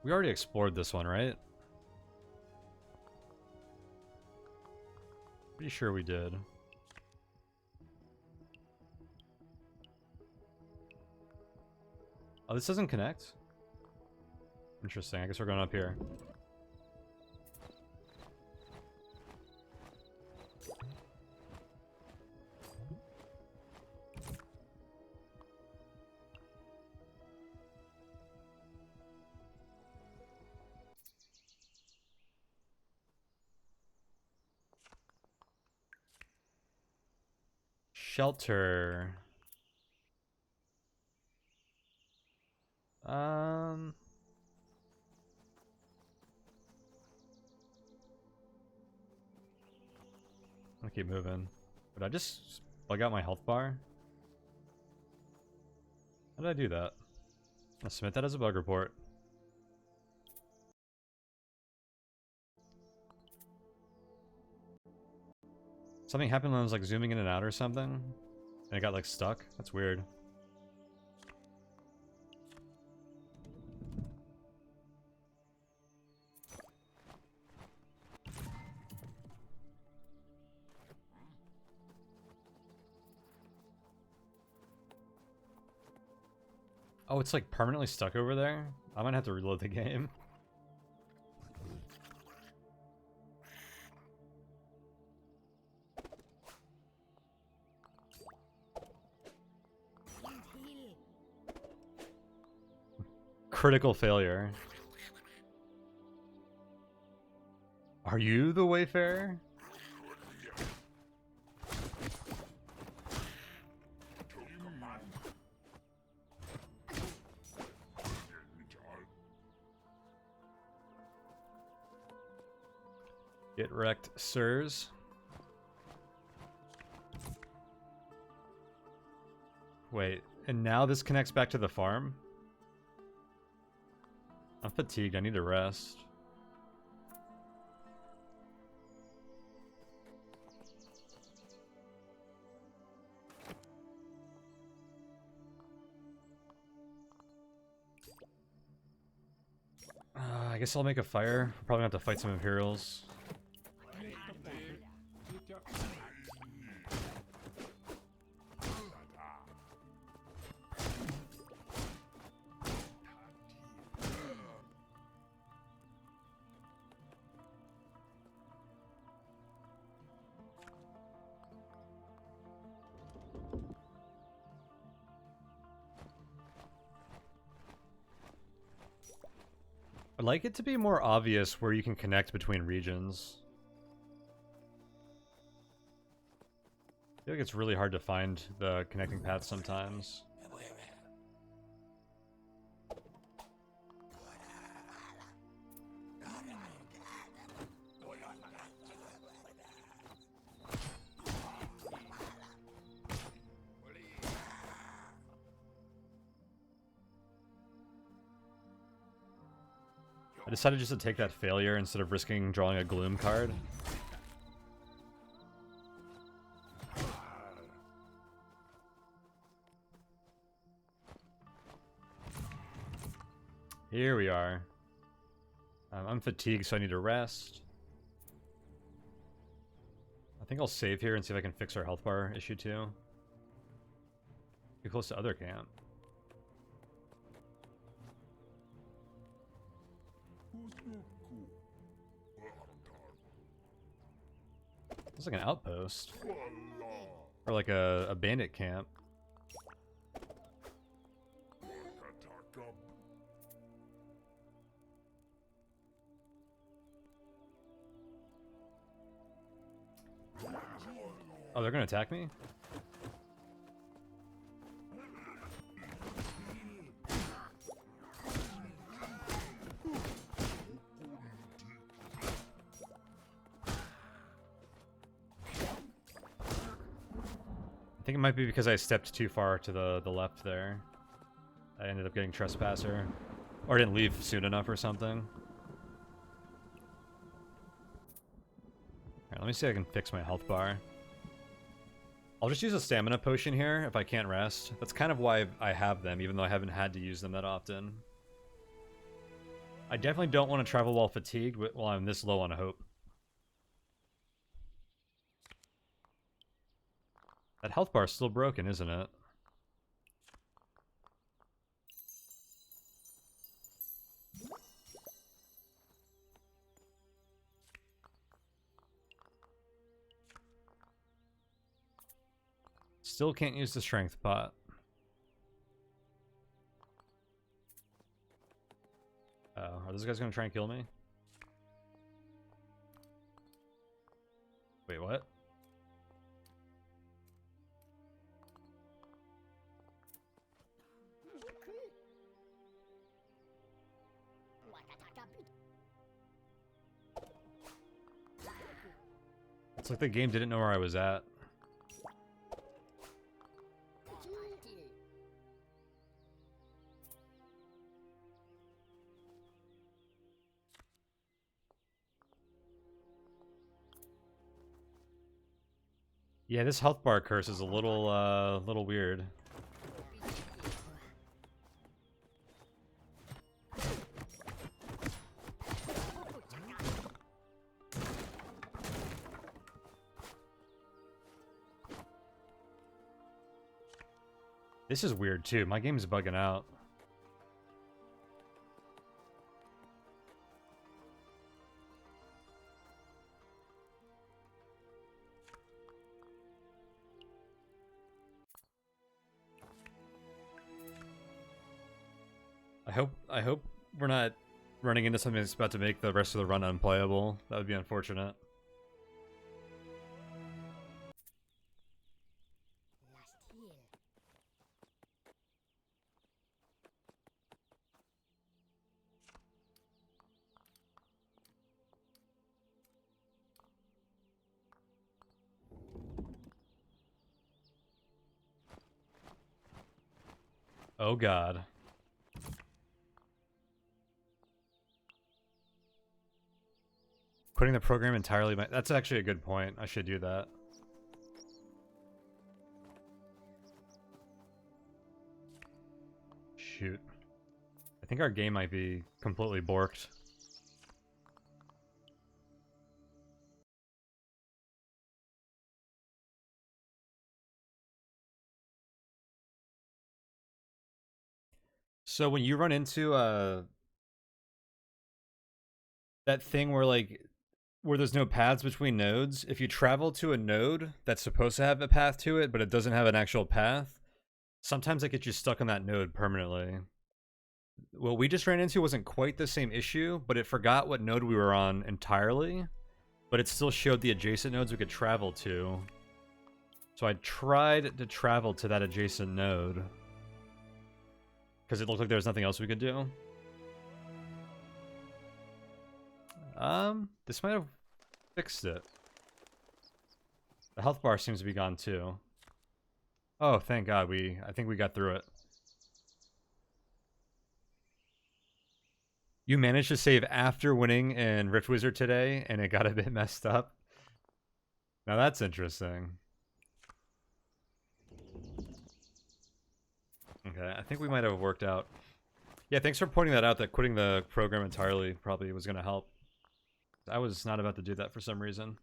Speaker 1: We already explored this one, right? Pretty sure we did. Oh, this doesn't connect? Interesting, I guess we're going up here. Shelter. I'm gonna keep moving. Did I just plug out my health bar? How did I do that? I'll submit that as a bug report. Something happened when I was like zooming in and out or something, and it got like stuck. That's weird. Oh, it's like permanently stuck over there? I might have to reload the game. Critical failure. Are you the Wayfarer? Get wrecked, sirs. Wait, and now this connects back to the farm? I'm fatigued, I need to rest. I guess I'll make a fire. We'll probably have to fight some Imperials. I'd like it to be more obvious where you can connect between regions. I feel like it's really hard to find the connecting paths sometimes. I decided just to take that failure instead of risking drawing a gloom card. Here we are. I'm fatigued, so I need to rest. I think I'll save here and see if I can fix our health bar issue too. Too close to other camp. It's like an outpost. Or like a bandit camp. Oh, they're gonna attack me? I think it might be because I stepped too far to the left there. I ended up getting trespasser. Or didn't leave soon enough or something. Alright, let me see if I can fix my health bar. I'll just use a stamina potion here if I can't rest. That's kind of why I have them, even though I haven't had to use them that often. I definitely don't want to travel while fatigued while I'm this low on hope. That health bar is still broken, isn't it? Still can't use the strength pot. Are those guys gonna try and kill me? Wait, what? It's like the game didn't know where I was at. Yeah, this health bar curse is a little weird. This is weird too. My game's bugging out. I hope we're not running into something that's about to make the rest of the run unplayable. That would be unfortunate. Oh god. Putting the program entirely by... That's actually a good point. I should do that. Shoot. I think our game might be completely borked. So when you run into that thing where there's no paths between nodes, if you travel to a node that's supposed to have a path to it, but it doesn't have an actual path, sometimes that gets you stuck on that node permanently. what we just ran into wasn't quite the same issue, but it forgot what node we were on entirely, but it still showed the adjacent nodes we could travel to. So I tried to travel to that adjacent node because it looked like there was nothing else we could do. This might have fixed it. The health bar seems to be gone too. Oh, thank God, I think we got through it. You managed to save after winning in Rift Wizard today, and it got a bit messed up. Now that's interesting. Okay, I think we might have worked out. Yeah, thanks for pointing that out, that quitting the program entirely probably was going to help. I was not about to do that for some reason.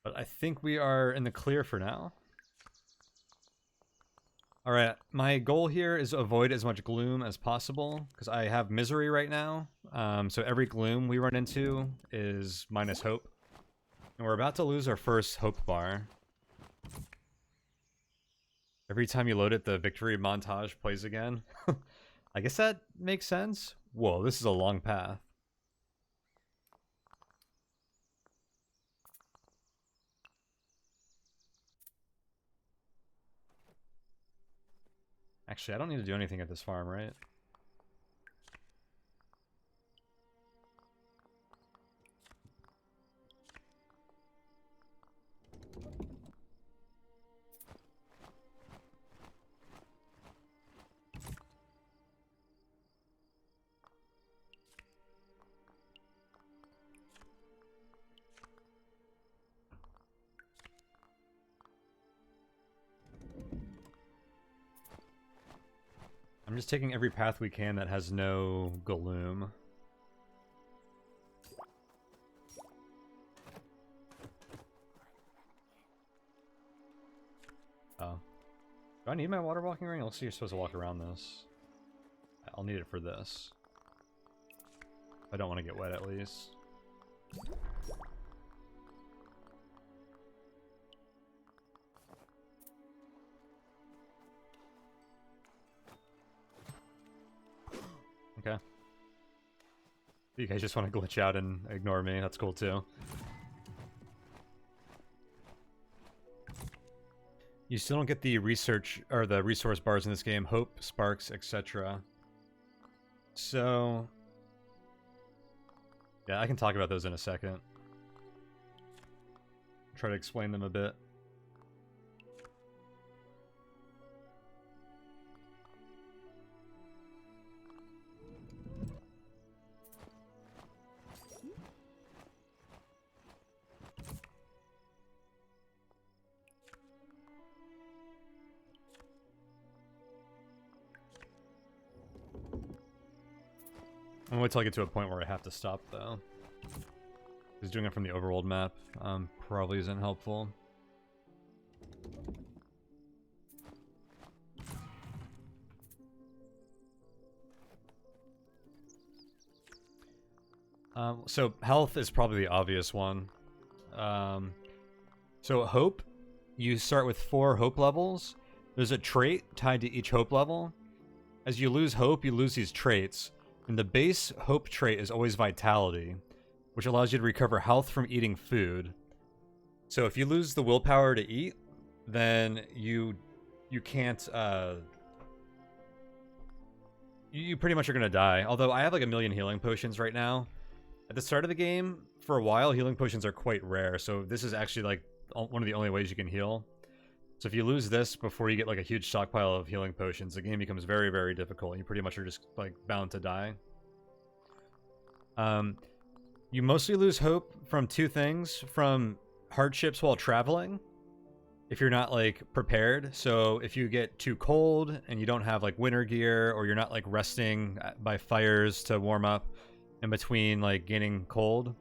Speaker 1: But I think we are in the clear for now. Alright, my goal here is to avoid as much gloom as possible, because I have misery right now. So every gloom we run into is minus hope. And we're about to lose our first hope bar. Every time you load it, the victory montage plays again. I guess that makes sense. Whoa, this is a long path. Actually, I don't need to do anything at this farm, right? I'm just taking every path we can that has no gloom. Oh. Do I need my water walking ring? Looks like you're supposed to walk around this. I'll need it for this. I don't want to get wet at least. Okay. You guys just want to glitch out and ignore me. That's cool too. You still don't get the research or the resource bars in this game. Hope, sparks, etc. So... yeah, I can talk about those in a second. Try to explain them a bit. I'm going to wait till I get to a point where I have to stop, though. Because doing it from the overworld map probably isn't helpful. So health is probably the obvious one. So hope, you start with 4 hope levels. There's a trait tied to each hope level. As you lose hope, you lose these traits. And the base hope trait is always vitality, which allows you to recover health from eating food. So if you lose the willpower to eat, then you can't, you pretty much are gonna die. Although I have like 1,000,000 healing potions right now. At the start of the game, for a while, healing potions are quite rare, so this is actually like one of the only ways you can heal. So if you lose this before you get like a huge stockpile of healing potions, the game becomes very, very difficult. You pretty much are just like bound to die. You mostly lose hope from 2 things: from hardships while traveling, if you're not like prepared. So if you get too cold and you don't have like winter gear, or you're not like resting by fires to warm up in between like gaining cold,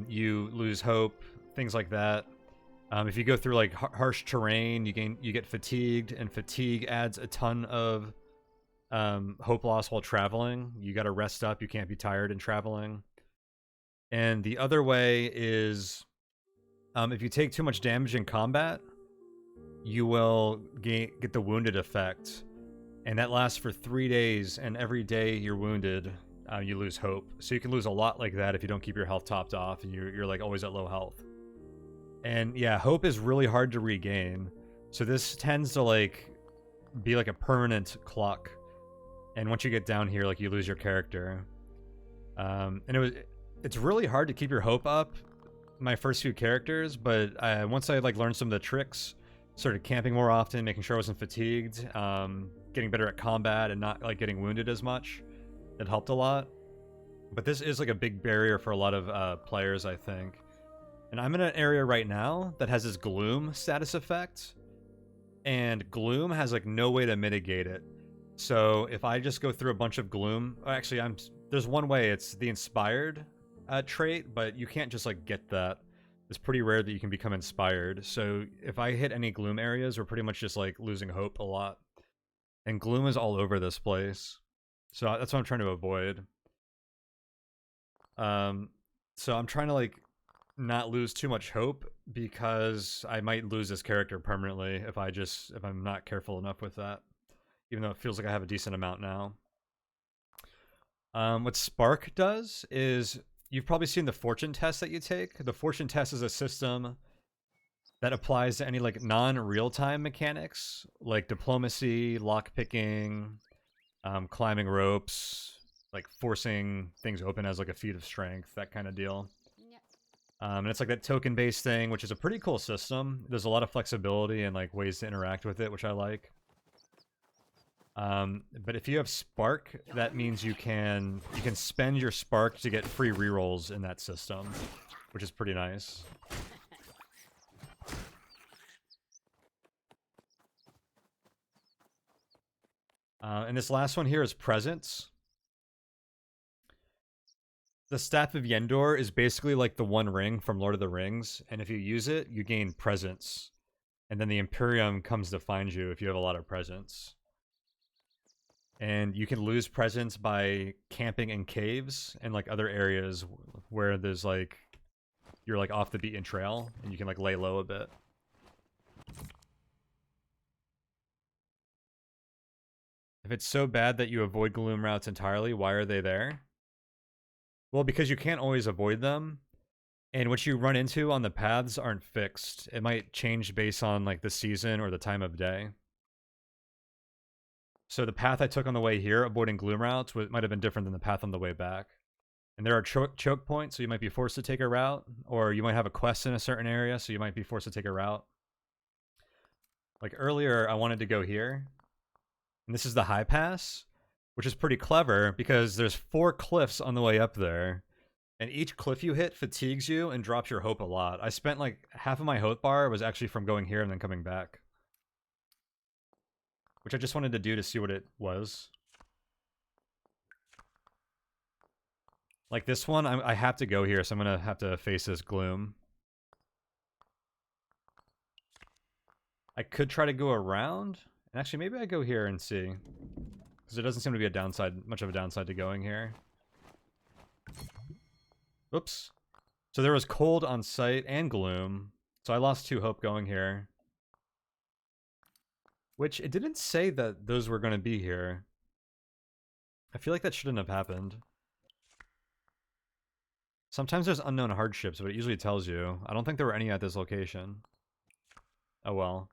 Speaker 1: you lose hope, things like that. If you go through like harsh terrain, you get fatigued, and fatigue adds a ton of hope loss while traveling. You got to rest up. You can't be tired in traveling. And the other way is if you take too much damage in combat, you will get the wounded effect, and that lasts for 3 days, and every day you're wounded, you lose hope. So you can lose a lot like that if you don't keep your health topped off, and you're like always at low health. And yeah, hope is really hard to regain. So this tends to like be like a permanent clock. And once you get down here, like you lose your character. And it's really hard to keep your hope up my first few characters, but once I like learned some of the tricks, started camping more often, making sure I wasn't fatigued, getting better at combat and not like getting wounded as much, it helped a lot. But this is like a big barrier for a lot of players, I think. And I'm in an area right now that has this gloom status effect, and gloom has like no way to mitigate it. So if I just go through a bunch of gloom, actually there's one way, it's the inspired trait, but you can't just like get that. It's pretty rare that you can become inspired. So if I hit any gloom areas, we're pretty much just like losing hope a lot. And gloom is all over this place. So that's what I'm trying to avoid. So I'm trying to like not lose too much hope, because I might lose this character permanently if I'm not careful enough with that. Even though it feels like I have a decent amount now. What Spark does is, you've probably seen the fortune test that you take. The fortune test is a system that applies to any like non-real-time mechanics, like diplomacy, lockpicking, climbing ropes, like forcing things open as like a feat of strength, that kind of deal. And it's like that token-based thing, which is a pretty cool system. There's a lot of flexibility and like ways to interact with it, which I like. But if you have Spark, that means you can spend your Spark to get free rerolls in that system, which is pretty nice. And this last one here is Presence. The Staff of Yendor is basically like the One Ring from Lord of the Rings, and if you use it, you gain Presence. And then the Imperium comes to find you if you have a lot of Presence. And you can lose Presence by camping in caves and like other areas where there's like, you're like off the beaten trail, and you can like lay low a bit. If it's so bad that you avoid gloom routes entirely, why are they there? Well, because you can't always avoid them, and what you run into on the paths aren't fixed. It might change based on like the season or the time of day. So the path I took on the way here, avoiding gloom routes, might have been different than the path on the way back. And there are choke points, so you might be forced to take a route, or you might have a quest in a certain area, so you might be forced to take a route. Like earlier, I wanted to go here, and this is the high pass, which is pretty clever because there's 4 cliffs on the way up there, and each cliff you hit fatigues you and drops your hope a lot. I spent like half of my hope bar was actually from going here and then coming back, which I just wanted to do to see what it was. Like this one, I have to go here, so I'm gonna have to face this gloom. I could try to go around, and actually maybe I go here and see, because there doesn't seem to be a downside, much of a downside to going here. Oops. So there was cold on sight and gloom, so I lost 2 hope going here. Which, it didn't say that those were going to be here. I feel like that shouldn't have happened. Sometimes there's unknown hardships, but it usually tells you. I don't think there were any at this location. Oh well.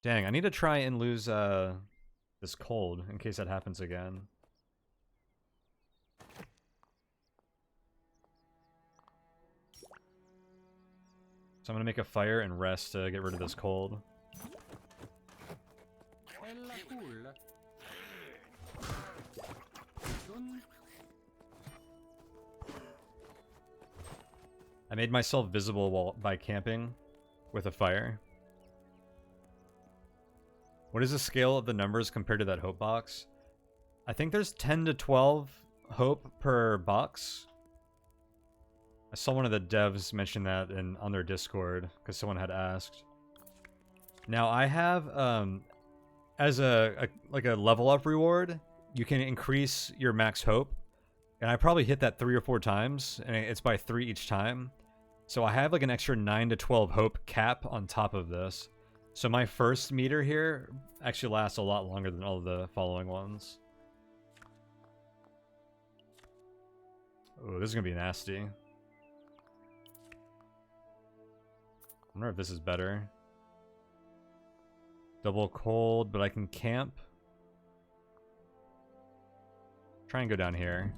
Speaker 1: Dang, I need to try and lose this cold in case that happens again. So I'm gonna make a fire and rest to get rid of this cold. I made myself visible by camping with a fire. What is the scale of the numbers compared to that hope box? I think there's 10 to 12 hope per box. I saw one of the devs mention that on their Discord because someone had asked. Now I have as a level up reward, you can increase your max hope, and I probably hit that 3 or 4 times, and it's by 3 each time. So I have like an extra 9 to 12 hope cap on top of this. So my first meter here actually lasts a lot longer than all of the following ones. Oh, this is going to be nasty. I wonder if this is better. Double cold, but I can camp. Try and go down here.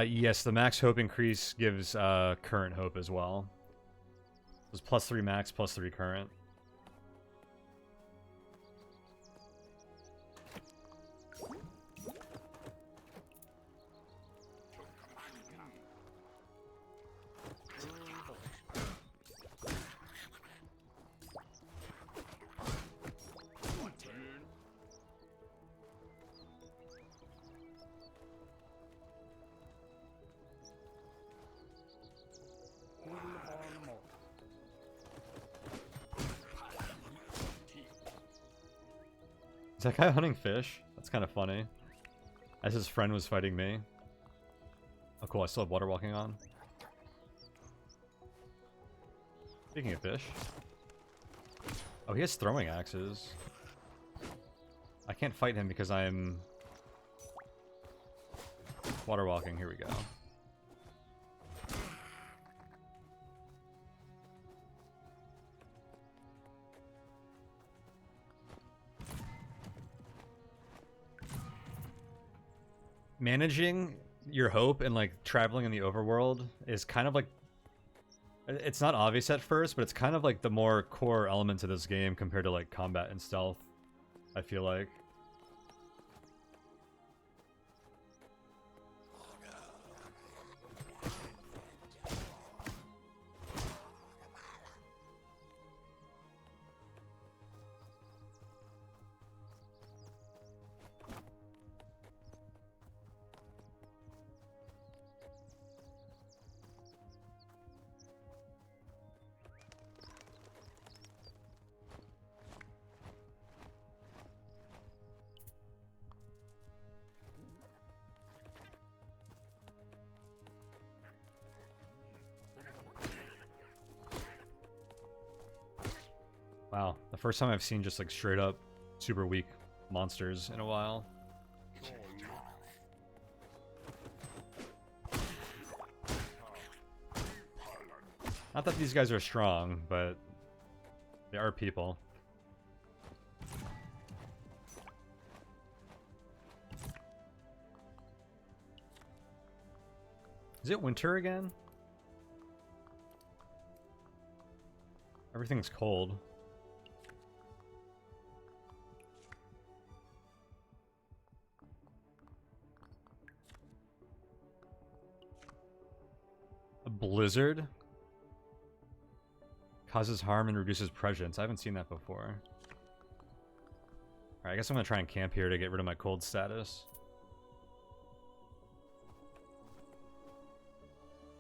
Speaker 1: Yes, the max hope increase gives current hope as well. It was +3 max, +3 current. Is that guy hunting fish? That's kind of funny. As his friend was fighting me. Oh cool, I still have water walking on. Speaking of fish. Oh, he has throwing axes. I can't fight him because I'm water walking. Here we go. Managing your hope and like traveling in the overworld is kind of like, it's not obvious at first, but it's kind of like the more core element to this game compared to like combat and stealth, I feel like. Wow, the first time I've seen just like straight up super weak monsters in a while. Not that these guys are strong, but they are people. Is it winter again? Everything's cold. A blizzard? Causes harm and reduces presence. I haven't seen that before. Alright, I guess I'm gonna try and camp here to get rid of my cold status.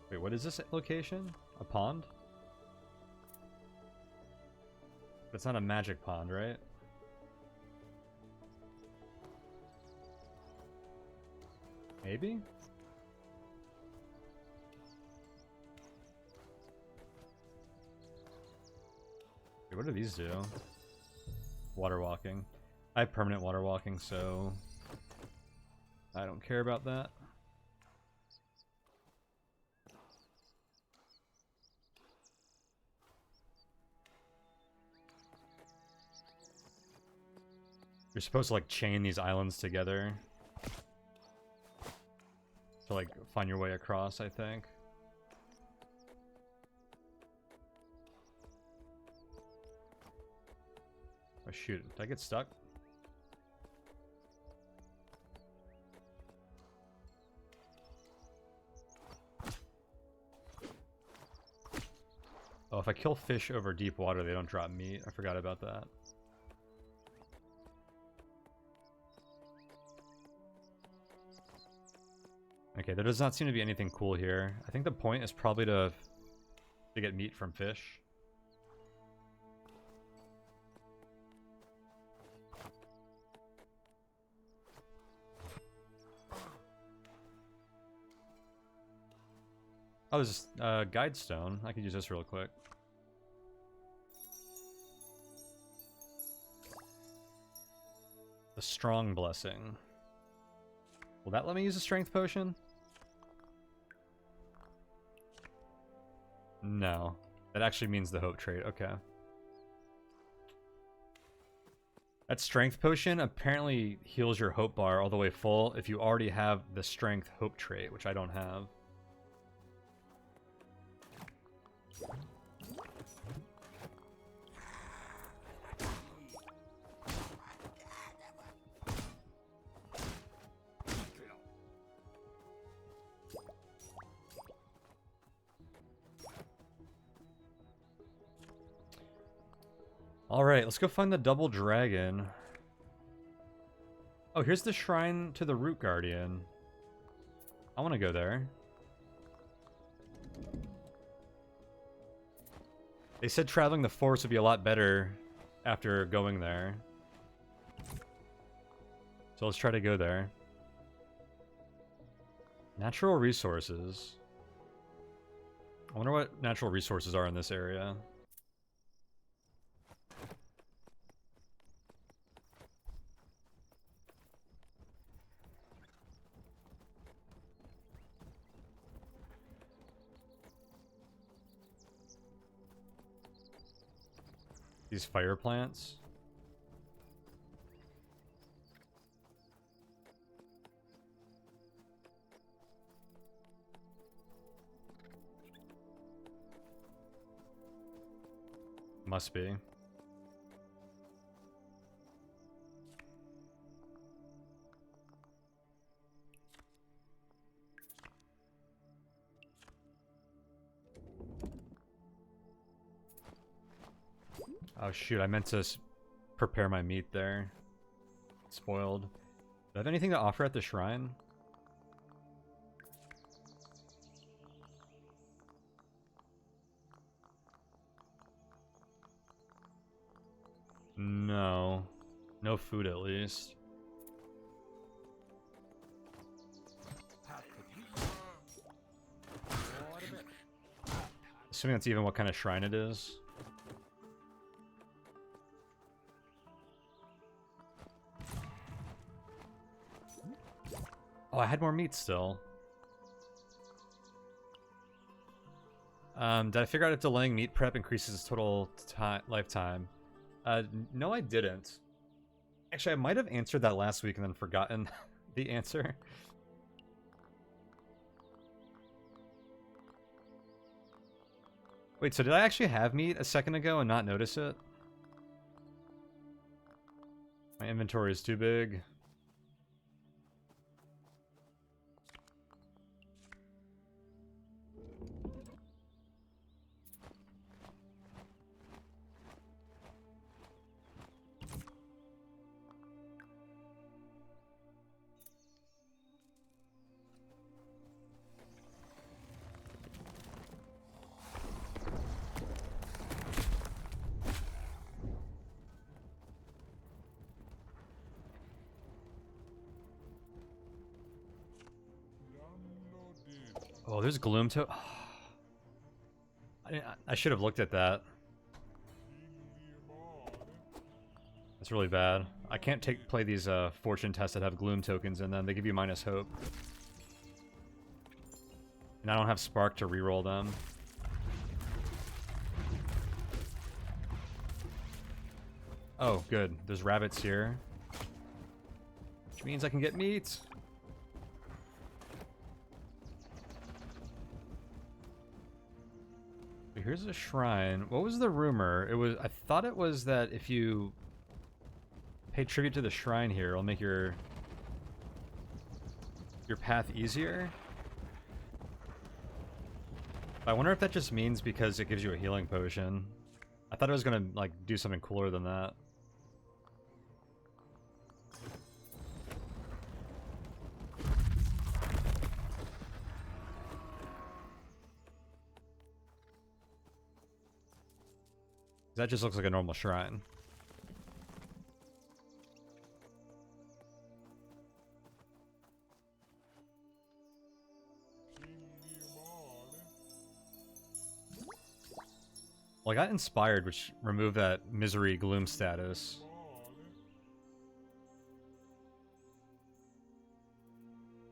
Speaker 1: Wait, what is this location? A pond? But it's not a magic pond, right? Maybe? Wait, what do these do? Water walking. I have permanent water walking, so I don't care about that. You're supposed to like chain these islands together to like find your way across, I think. Oh shoot, did I get stuck? Oh, if I kill fish over deep water, they don't drop meat. I forgot about that. Okay, there does not seem to be anything cool here. I think the point is probably to get meat from fish. Oh, there's guide stone. I could use this real quick. The strong blessing. Will that let me use a strength potion? No. That actually means the hope trait. Okay. That strength potion apparently heals your hope bar all the way full if you already have the strength hope trait, which I don't have. Alright, let's go find the double dragon. Oh, here's the shrine to the root guardian. I want to go there. They said traveling the forest would be a lot better after going there. So let's try to go there. Natural resources. I wonder what natural resources are in this area. These fire plants. Must be. Oh shoot, I meant to prepare my meat there. Spoiled. Do I have anything to offer at the shrine? No. No food at least. Assuming that's even what kind of shrine it is. Oh, I had more meat still. Did I figure out if delaying meat prep increases total lifetime? No, I didn't. Actually, I might have answered that last week and then forgotten the answer. Wait, so did I actually have meat a second ago and not notice it? My inventory is too big. Oh, there's gloom to. I should have looked at that. That's really bad. I can't play these fortune tests that have gloom tokens in them. They give you minus hope. And I don't have spark to reroll them. Oh, good. There's rabbits here. Which means I can get meat. Here's a shrine. What was the rumor? I thought it was that if you pay tribute to the shrine here, it'll make your path easier. I wonder if that just means because it gives you a healing potion. I thought it was gonna like do something cooler than that. That just looks like a normal shrine. Well, I got inspired, which removed that misery gloom status.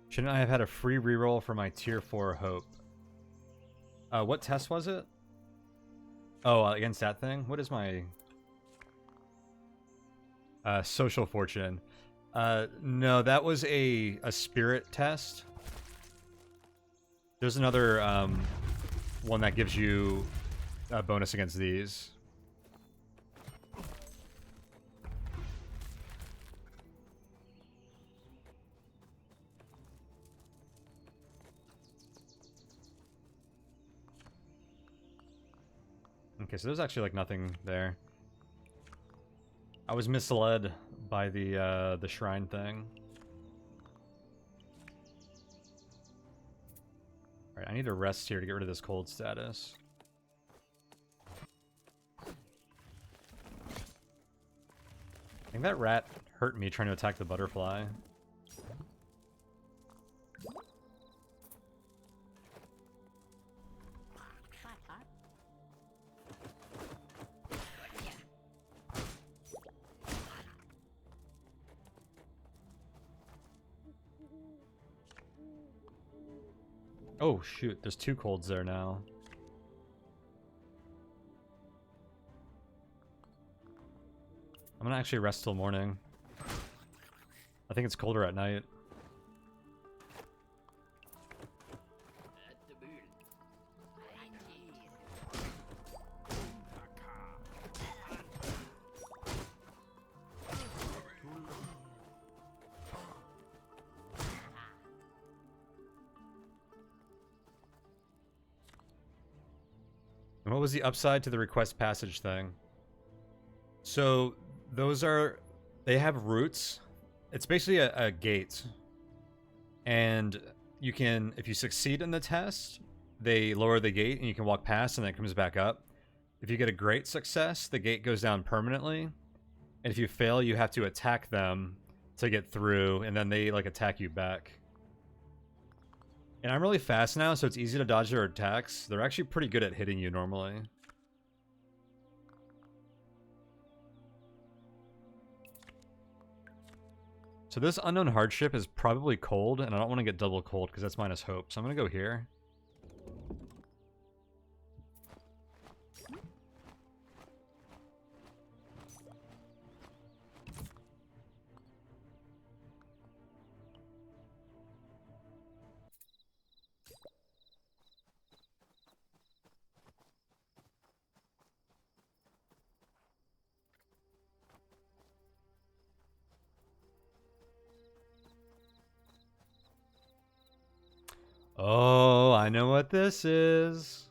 Speaker 1: Shouldn't I have had a free reroll for my tier 4 hope? What test was it? Oh, against that thing? What is my... social fortune. No, that was a spirit test. There's another one that gives you a bonus against these. Okay, so there's actually like nothing there. I was misled by the shrine thing. Alright, I need to rest here to get rid of this cold status. I think that rat hurt me trying to attack the butterfly. Oh shoot, there's 2 colds there now. I'm gonna actually rest till morning. I think it's colder at night. And what was the upside to the request passage thing? So those are, they have roots. It's basically a gate. And you can, if you succeed in the test, they lower the gate and you can walk past and then it comes back up. If you get a great success, the gate goes down permanently. And if you fail, you have to attack them to get through, and then they like attack you back. And I'm really fast now, so it's easy to dodge their attacks. They're actually pretty good at hitting you normally. So this unknown hardship is probably cold, and I don't want to get double cold because that's minus hope. So I'm going to go here. Oh, I know what this is.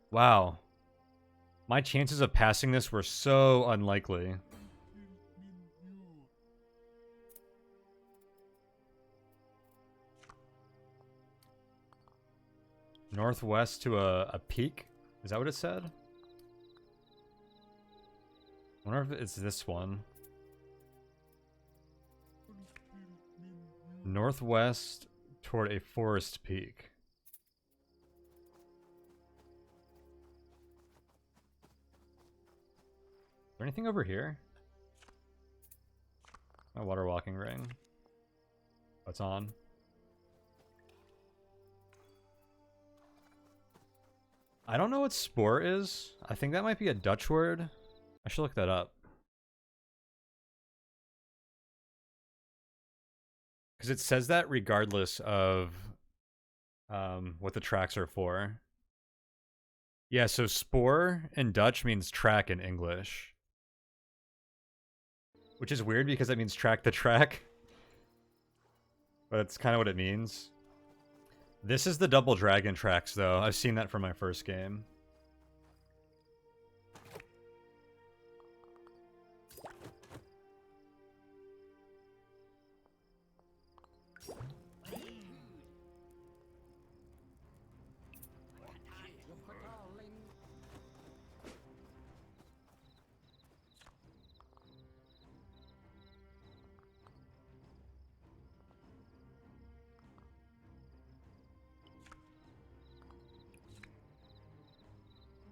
Speaker 1: Wow. My chances of passing this were so unlikely. Northwest to a peak? Is that what it said? I wonder if it's this one. Northwest toward a forest peak. Is there anything over here? My water walking ring. What's on? I don't know what spore is. I think that might be a Dutch word. I should look that up. Because it says that regardless of what the tracks are for. Yeah, so spore in Dutch means track in English. Which is weird because that means track the track. But it's kind of what it means. This is the double dragon tracks, though. I've seen that from my first game.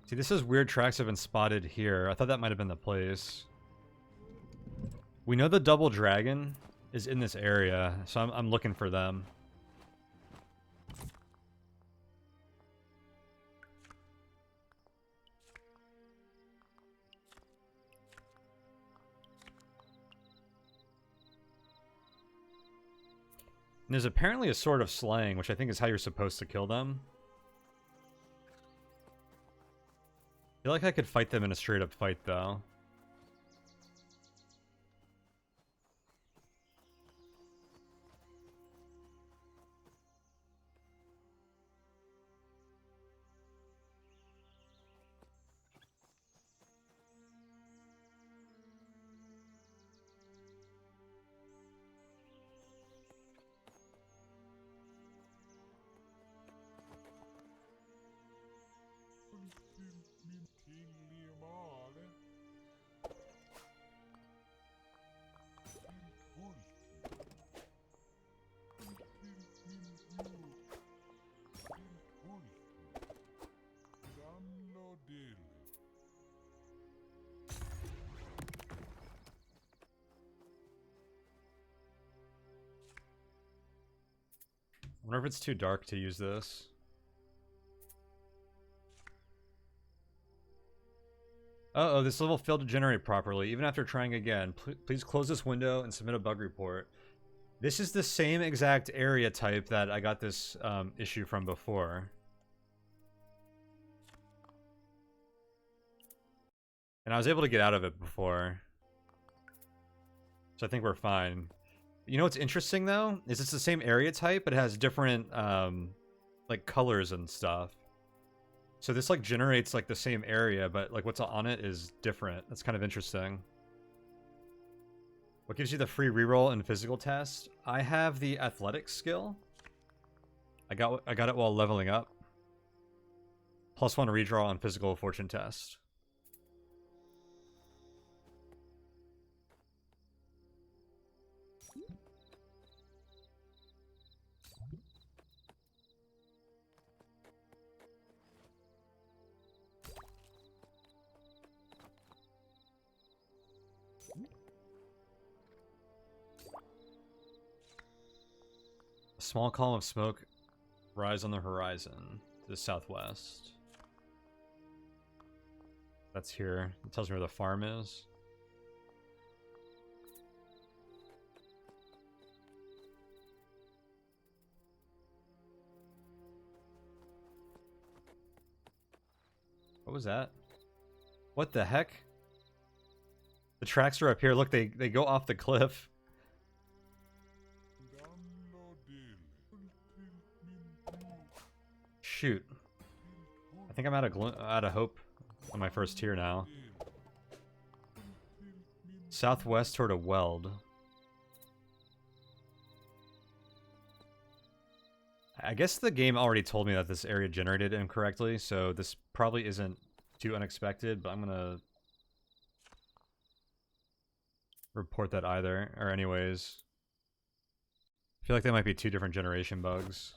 Speaker 1: See, this is weird tracks have been spotted here. I thought that might have been the place. We know the double dragon is in this area, so I'm looking for them. And there's apparently a sword of slaying, which I think is how you're supposed to kill them. I feel like I could fight them in a straight-up fight, though. I wonder if it's too dark to use this. Uh-oh, this level failed to generate properly. Even after trying again, please close this window and submit a bug report. This is the same exact area type that I got this issue from before. And I was able to get out of it before. So I think we're fine. You know what's interesting, though? Is it's the same area type, but it has different, like, colors and stuff. So this, like, generates, like, the same area, but, like, what's on it is different. That's kind of interesting. What gives you the free reroll in physical test? I have the athletics skill. I got it while leveling up. +1 redraw on physical fortune test. A small column of smoke rise on the horizon to the southwest. That's here. It tells me where the farm is. What was that? What the heck? The tracks are up here. Look, they go off the cliff. Shoot. I think I'm out of hope on my first tier now. Southwest toward a weld. I guess the game already told me that this area generated incorrectly, so this probably isn't too unexpected, but I'm gonna report that either. Or anyways. I feel like they might be two different generation bugs.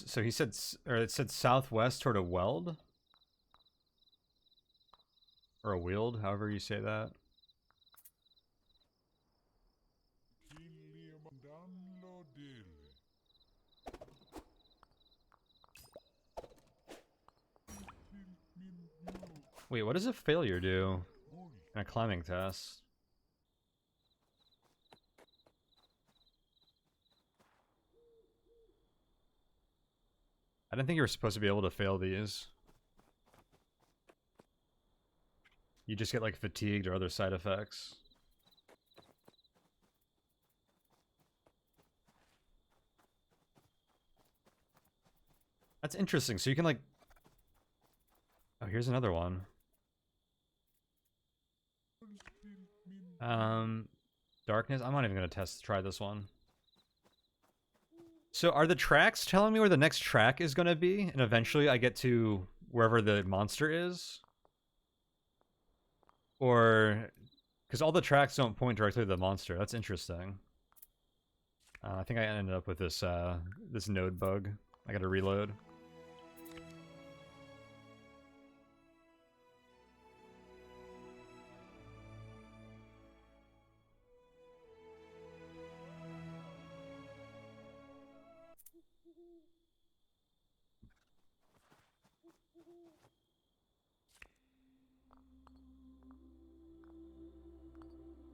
Speaker 1: So he said, or it said southwest toward a weld? Or a wield, however you say that. Wait, what does a failure do in a climbing test? I didn't think you were supposed to be able to fail these. You just get like fatigued or other side effects. That's interesting. So you can like... Oh, here's another one. Darkness. I'm not even going to try this one. So are the tracks telling me where the next track is going to be? And eventually I get to wherever the monster is? Or... Because all the tracks don't point directly to the monster. That's interesting. I think I ended up with this this node bug. I gotta reload.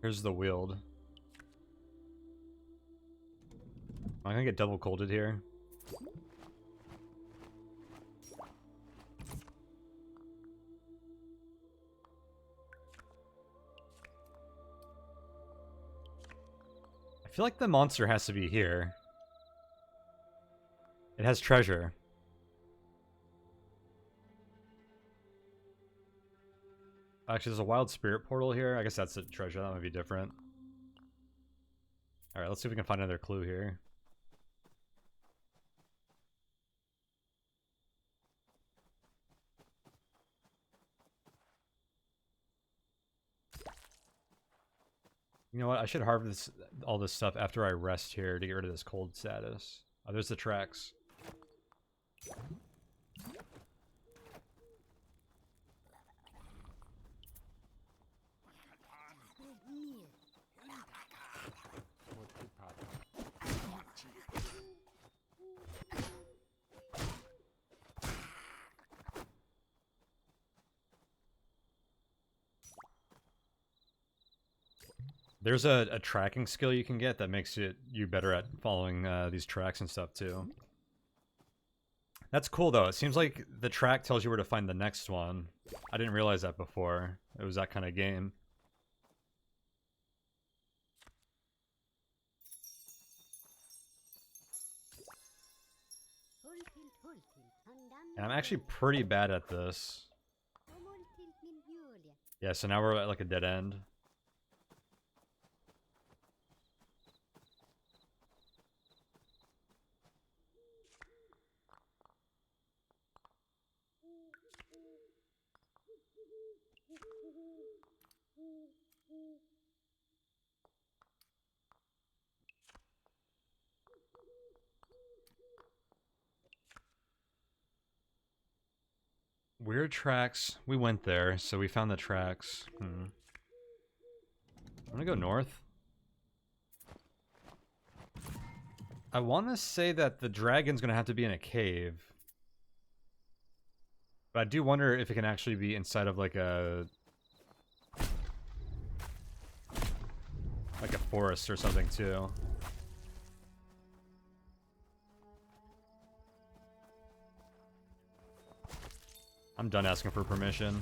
Speaker 1: Here's the wield. I'm gonna get double colded here. I feel like the monster has to be here. It has treasure. Actually, there's a wild spirit portal here. I guess that's a treasure. That might be different. Alright, let's see if we can find another clue here. You know what? I should harvest all this stuff after I rest here to get rid of this cold status. Oh, there's the tracks. There's a tracking skill you can get that makes you better at following these tracks and stuff too. That's cool though. It seems like the track tells you where to find the next one. I didn't realize that before. It was that kind of game. And I'm actually pretty bad at this. Yeah, so now we're at like a dead end. Weird tracks. We went there, so we found the tracks. I'm gonna go north. I want to say that the dragon's gonna have to be in a cave. But I do wonder if it can actually be inside of like a forest or something too. I'm done asking for permission.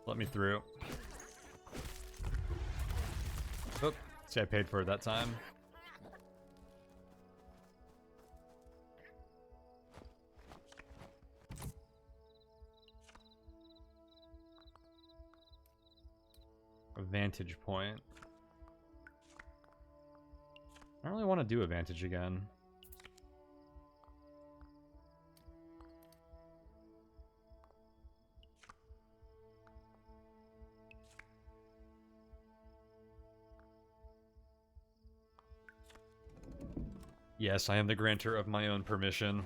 Speaker 1: Let me through. Oh, see, I paid for it that time. A vantage point. I don't really want to do a vantage again. Yes, I am the grantor of my own permission.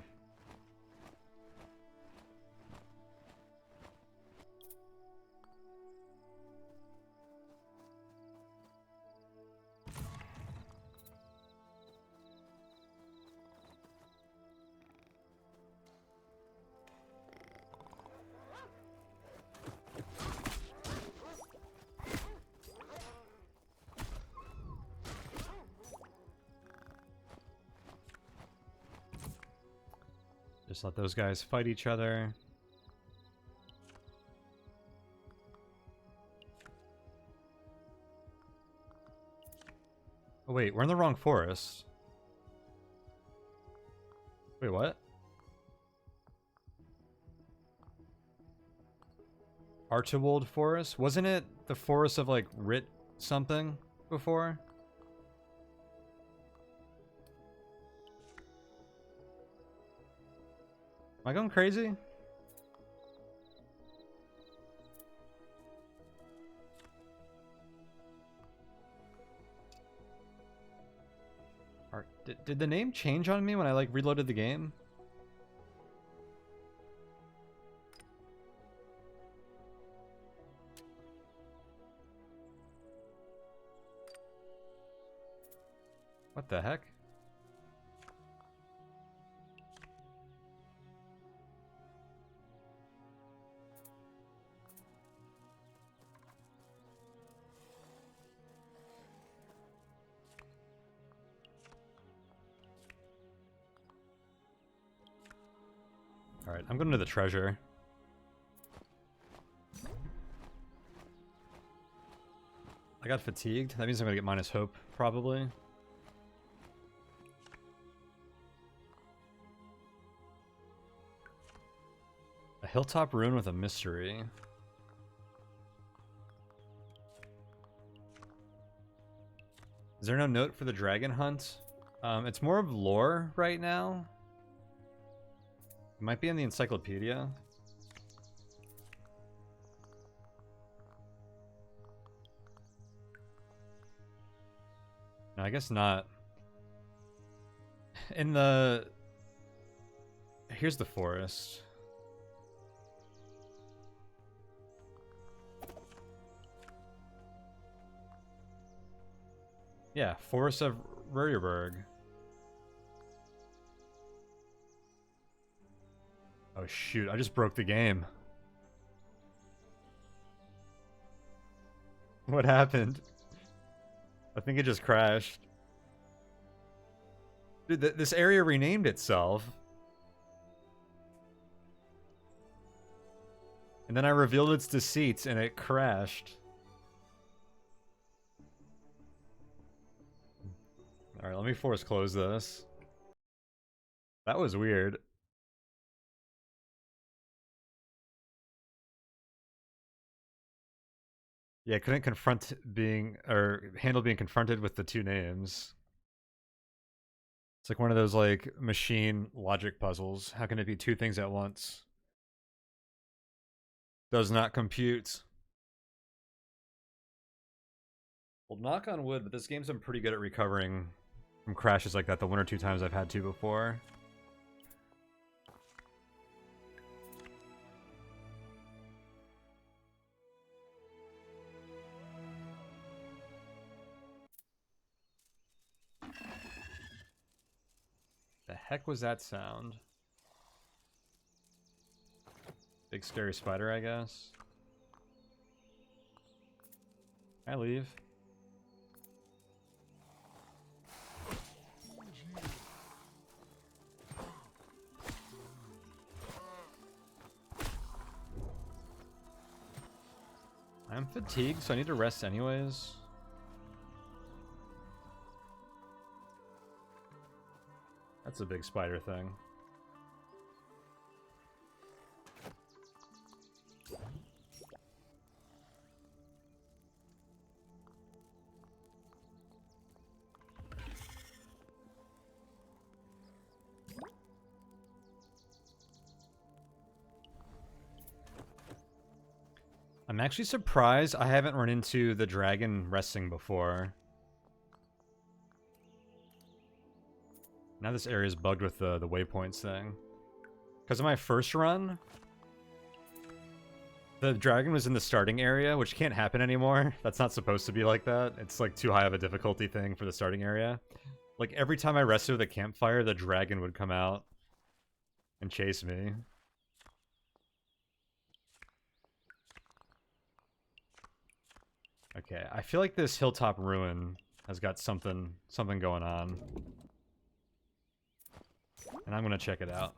Speaker 1: Just let those guys fight each other. Oh wait, we're in the wrong forest. Wait, what? Archibald Forest? Wasn't it the forest of like Rit something before? Am I going crazy? Did the name change on me when I like reloaded the game? What the heck? Alright, I'm going to the treasure. I got fatigued. That means I'm going to get minus hope, probably. A hilltop ruin with a mystery. Is there no note for the dragon hunt? It's more of lore right now. It might be in the encyclopedia. No, I guess not. In the... Here's the forest. Yeah, Forest of Rurierberg. Oh shoot, I just broke the game. What happened? I think it just crashed. Dude, this area renamed itself. And then I revealed its deceit and it crashed. Alright, let me force close this. That was weird. Yeah, couldn't confront being, or handle being confronted with the two names. It's like one of those, like, machine logic puzzles. How can it be two things at once? Does not compute. Well, knock on wood, but this game's been pretty good at recovering from crashes like that the one or two times I've had to before. The heck was that sound? Big scary spider, I guess. I leave. I'm fatigued, so I need to rest anyways. That's a big spider thing. I'm actually surprised I haven't run into the dragon resting before. Now this area is bugged with the waypoints thing. Because of my first run, the dragon was in the starting area, which can't happen anymore. That's not supposed to be like that. It's like too high of a difficulty thing for the starting area. Like every time I rested with a campfire, the dragon would come out and chase me. Okay, I feel like this hilltop ruin has got something going on. And I'm gonna check it out.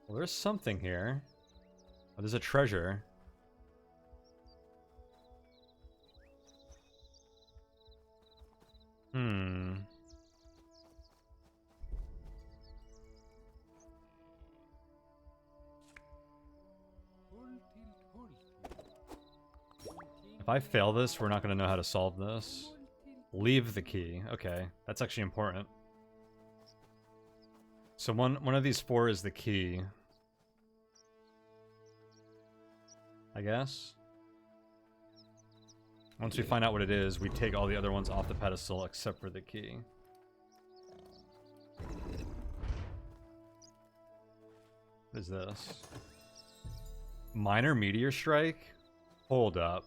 Speaker 1: Well, there's something here. Oh, there's a treasure. If I fail this, we're not going to know how to solve this. Leave the key. Okay, that's actually important. So one of these 4 is the key. I guess. Once we find out what it is, we take all the other ones off the pedestal except for the key. What is this? Minor meteor strike? Hold up.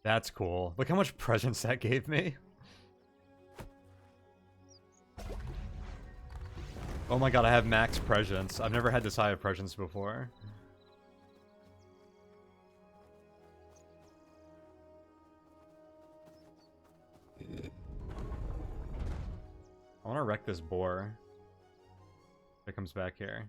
Speaker 1: That's cool. Look how much presents that gave me. Oh my god, I have max presence. I've never had this high of presence before. I want to wreck this boar. If it comes back here.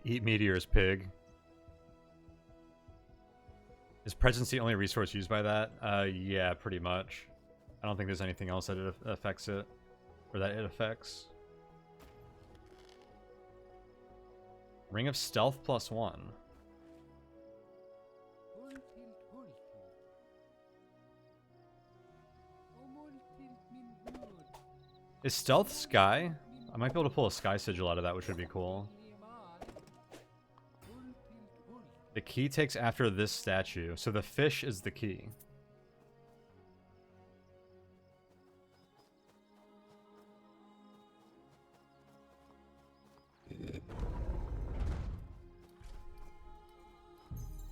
Speaker 1: Eat meteors, pig. Is presence the only resource used by that? Yeah, pretty much. I don't think there's anything else that it affects it. Or that it affects. Ring of Stealth +1. Is Stealth Sky? I might be able to pull a Sky Sigil out of that, which would be cool. The key takes after this statue, so the fish is the key.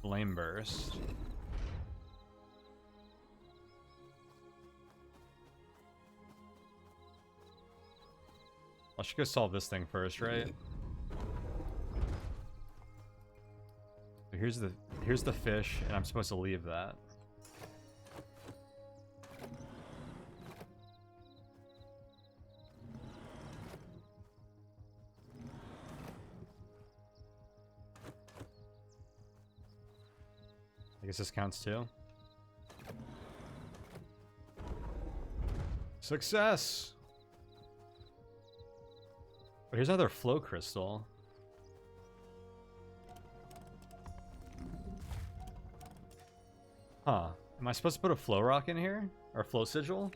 Speaker 1: Flame Burst. I should go solve this thing first, right? So here's the fish, and I'm supposed to leave that. I guess this counts too. Success! But here's another flow crystal. Huh. Am I supposed to put a flow rock in here? Or flow sigil?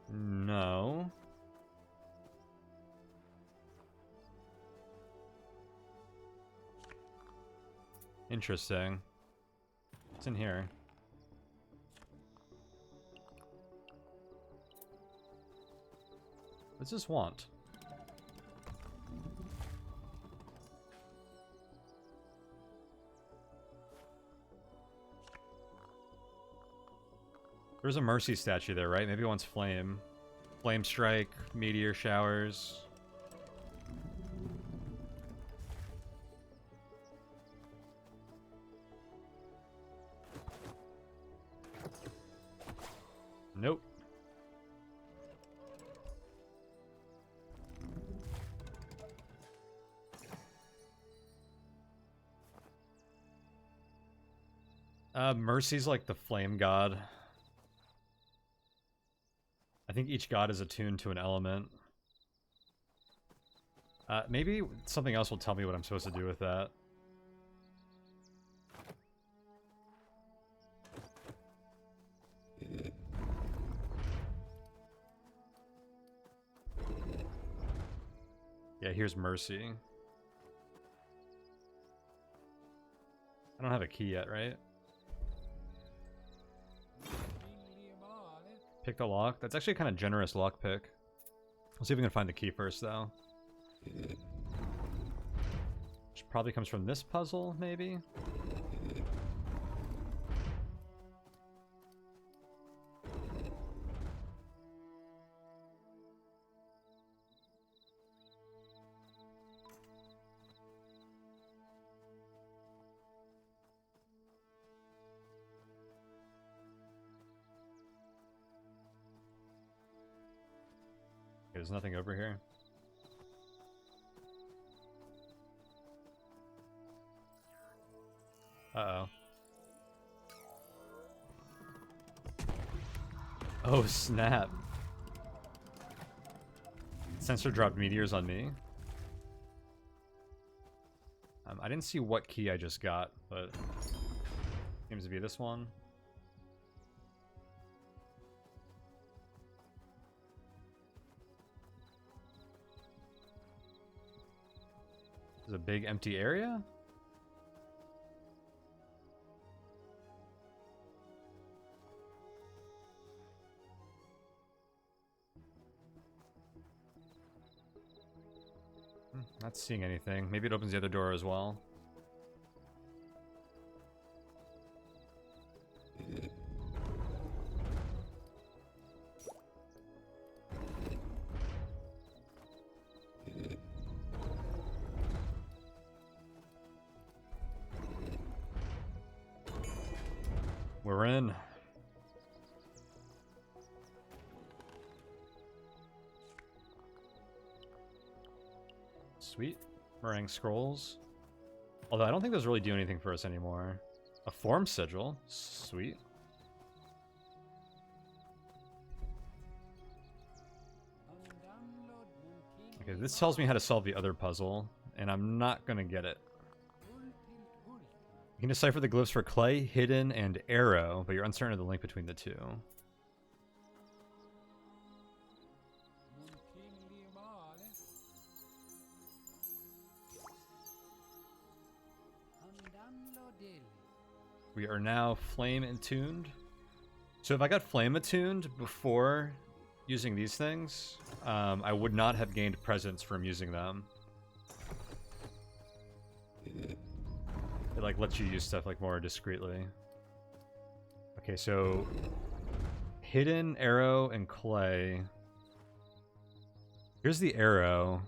Speaker 1: No. Interesting. What's in here? What does this want? There's a mercy statue there, right? Maybe it wants flame. Flame strike, meteor showers. Nope. Mercy's like the flame god. I think each god is attuned to an element. Maybe something else will tell me what I'm supposed to do with that. Yeah, here's Mercy. I don't have a key yet, right? Pick the lock. That's actually a kind of generous lock pick. Let's see if we can find the key first, though. Which probably comes from this puzzle, maybe? There's nothing over here. Uh-oh. Oh, snap. Sensor dropped meteors on me. I didn't see what key I just got, but seems to be this one. There's a big empty area? Not seeing anything. Maybe it opens the other door as well. We're in. Sweet. Meringue scrolls. Although I don't think those really do anything for us anymore. A form sigil. Sweet. Okay, this tells me how to solve the other puzzle, and I'm not gonna get it. You can decipher the glyphs for clay, hidden, and arrow, but you're uncertain of the link between the two. We are now flame attuned. So if I got flame attuned before using these things, I would not have gained presence from using them. It like lets you use stuff like more discreetly. Okay, so hidden, arrow, and clay. Here's the arrow.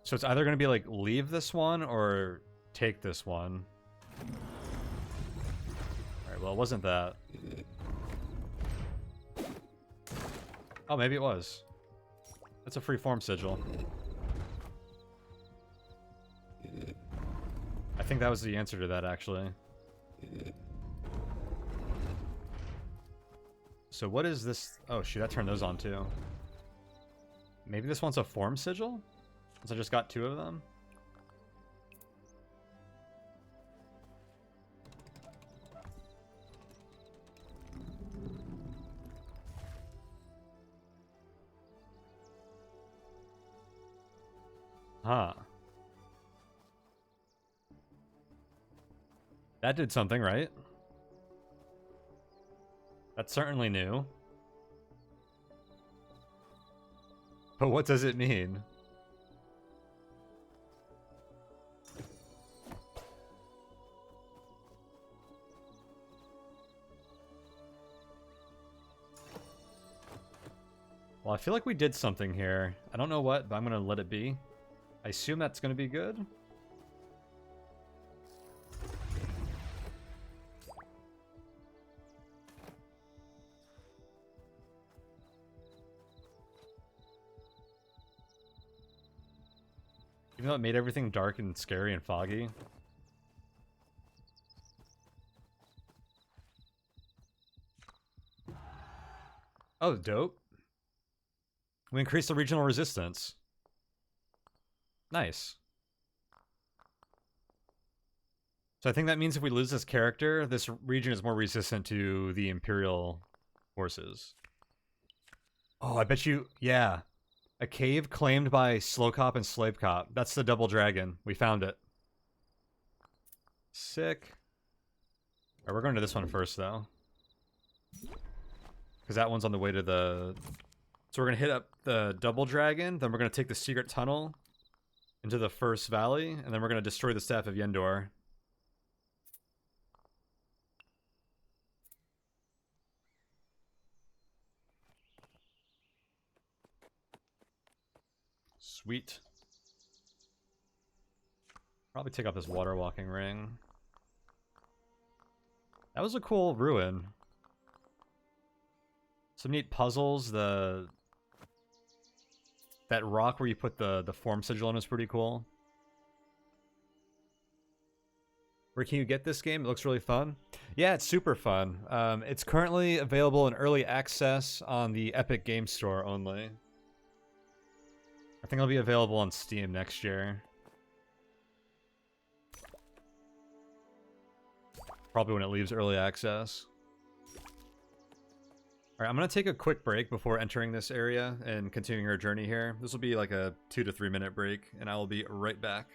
Speaker 1: So it's either going to be like leave this one or take this one. Alright, well it wasn't that. Oh, maybe it was. That's a free form sigil. I think that was the answer to that, actually. So what is this? Oh, shoot, I turned those on, too. Maybe this one's a form sigil? Since I just got 2 of them? Huh. That did something, right? That's certainly new. But what does it mean? Well, I feel like we did something here. I don't know what, but I'm gonna let it be. I assume that's gonna be good. Even though it made everything dark and scary and foggy. Oh, dope. We increased the regional resistance. Nice. So I think that means if we lose this character, this region is more resistant to the Imperial forces. Oh, I bet you... Yeah. A cave claimed by Slowcop and Slavecop. That's the double dragon. We found it. Sick. Alright, we're going to this one first, though. Because that one's on the way to the... So we're going to hit up the double dragon, then we're going to take the secret tunnel into the first valley, and then we're going to destroy the Staff of Yendor. Sweet. Probably take off this water walking ring. That was a cool ruin. Some neat puzzles. The That rock where you put the form sigil on is pretty cool. Where can you get this game? It looks really fun. Yeah, it's super fun. It's currently available in early access on the Epic Game Store only. I think it'll be available on Steam next year. Probably when it leaves early access. Alright, I'm going to take a quick break before entering this area and continuing our journey here. This will be like a 2 to 3 minute break, and I will be right back.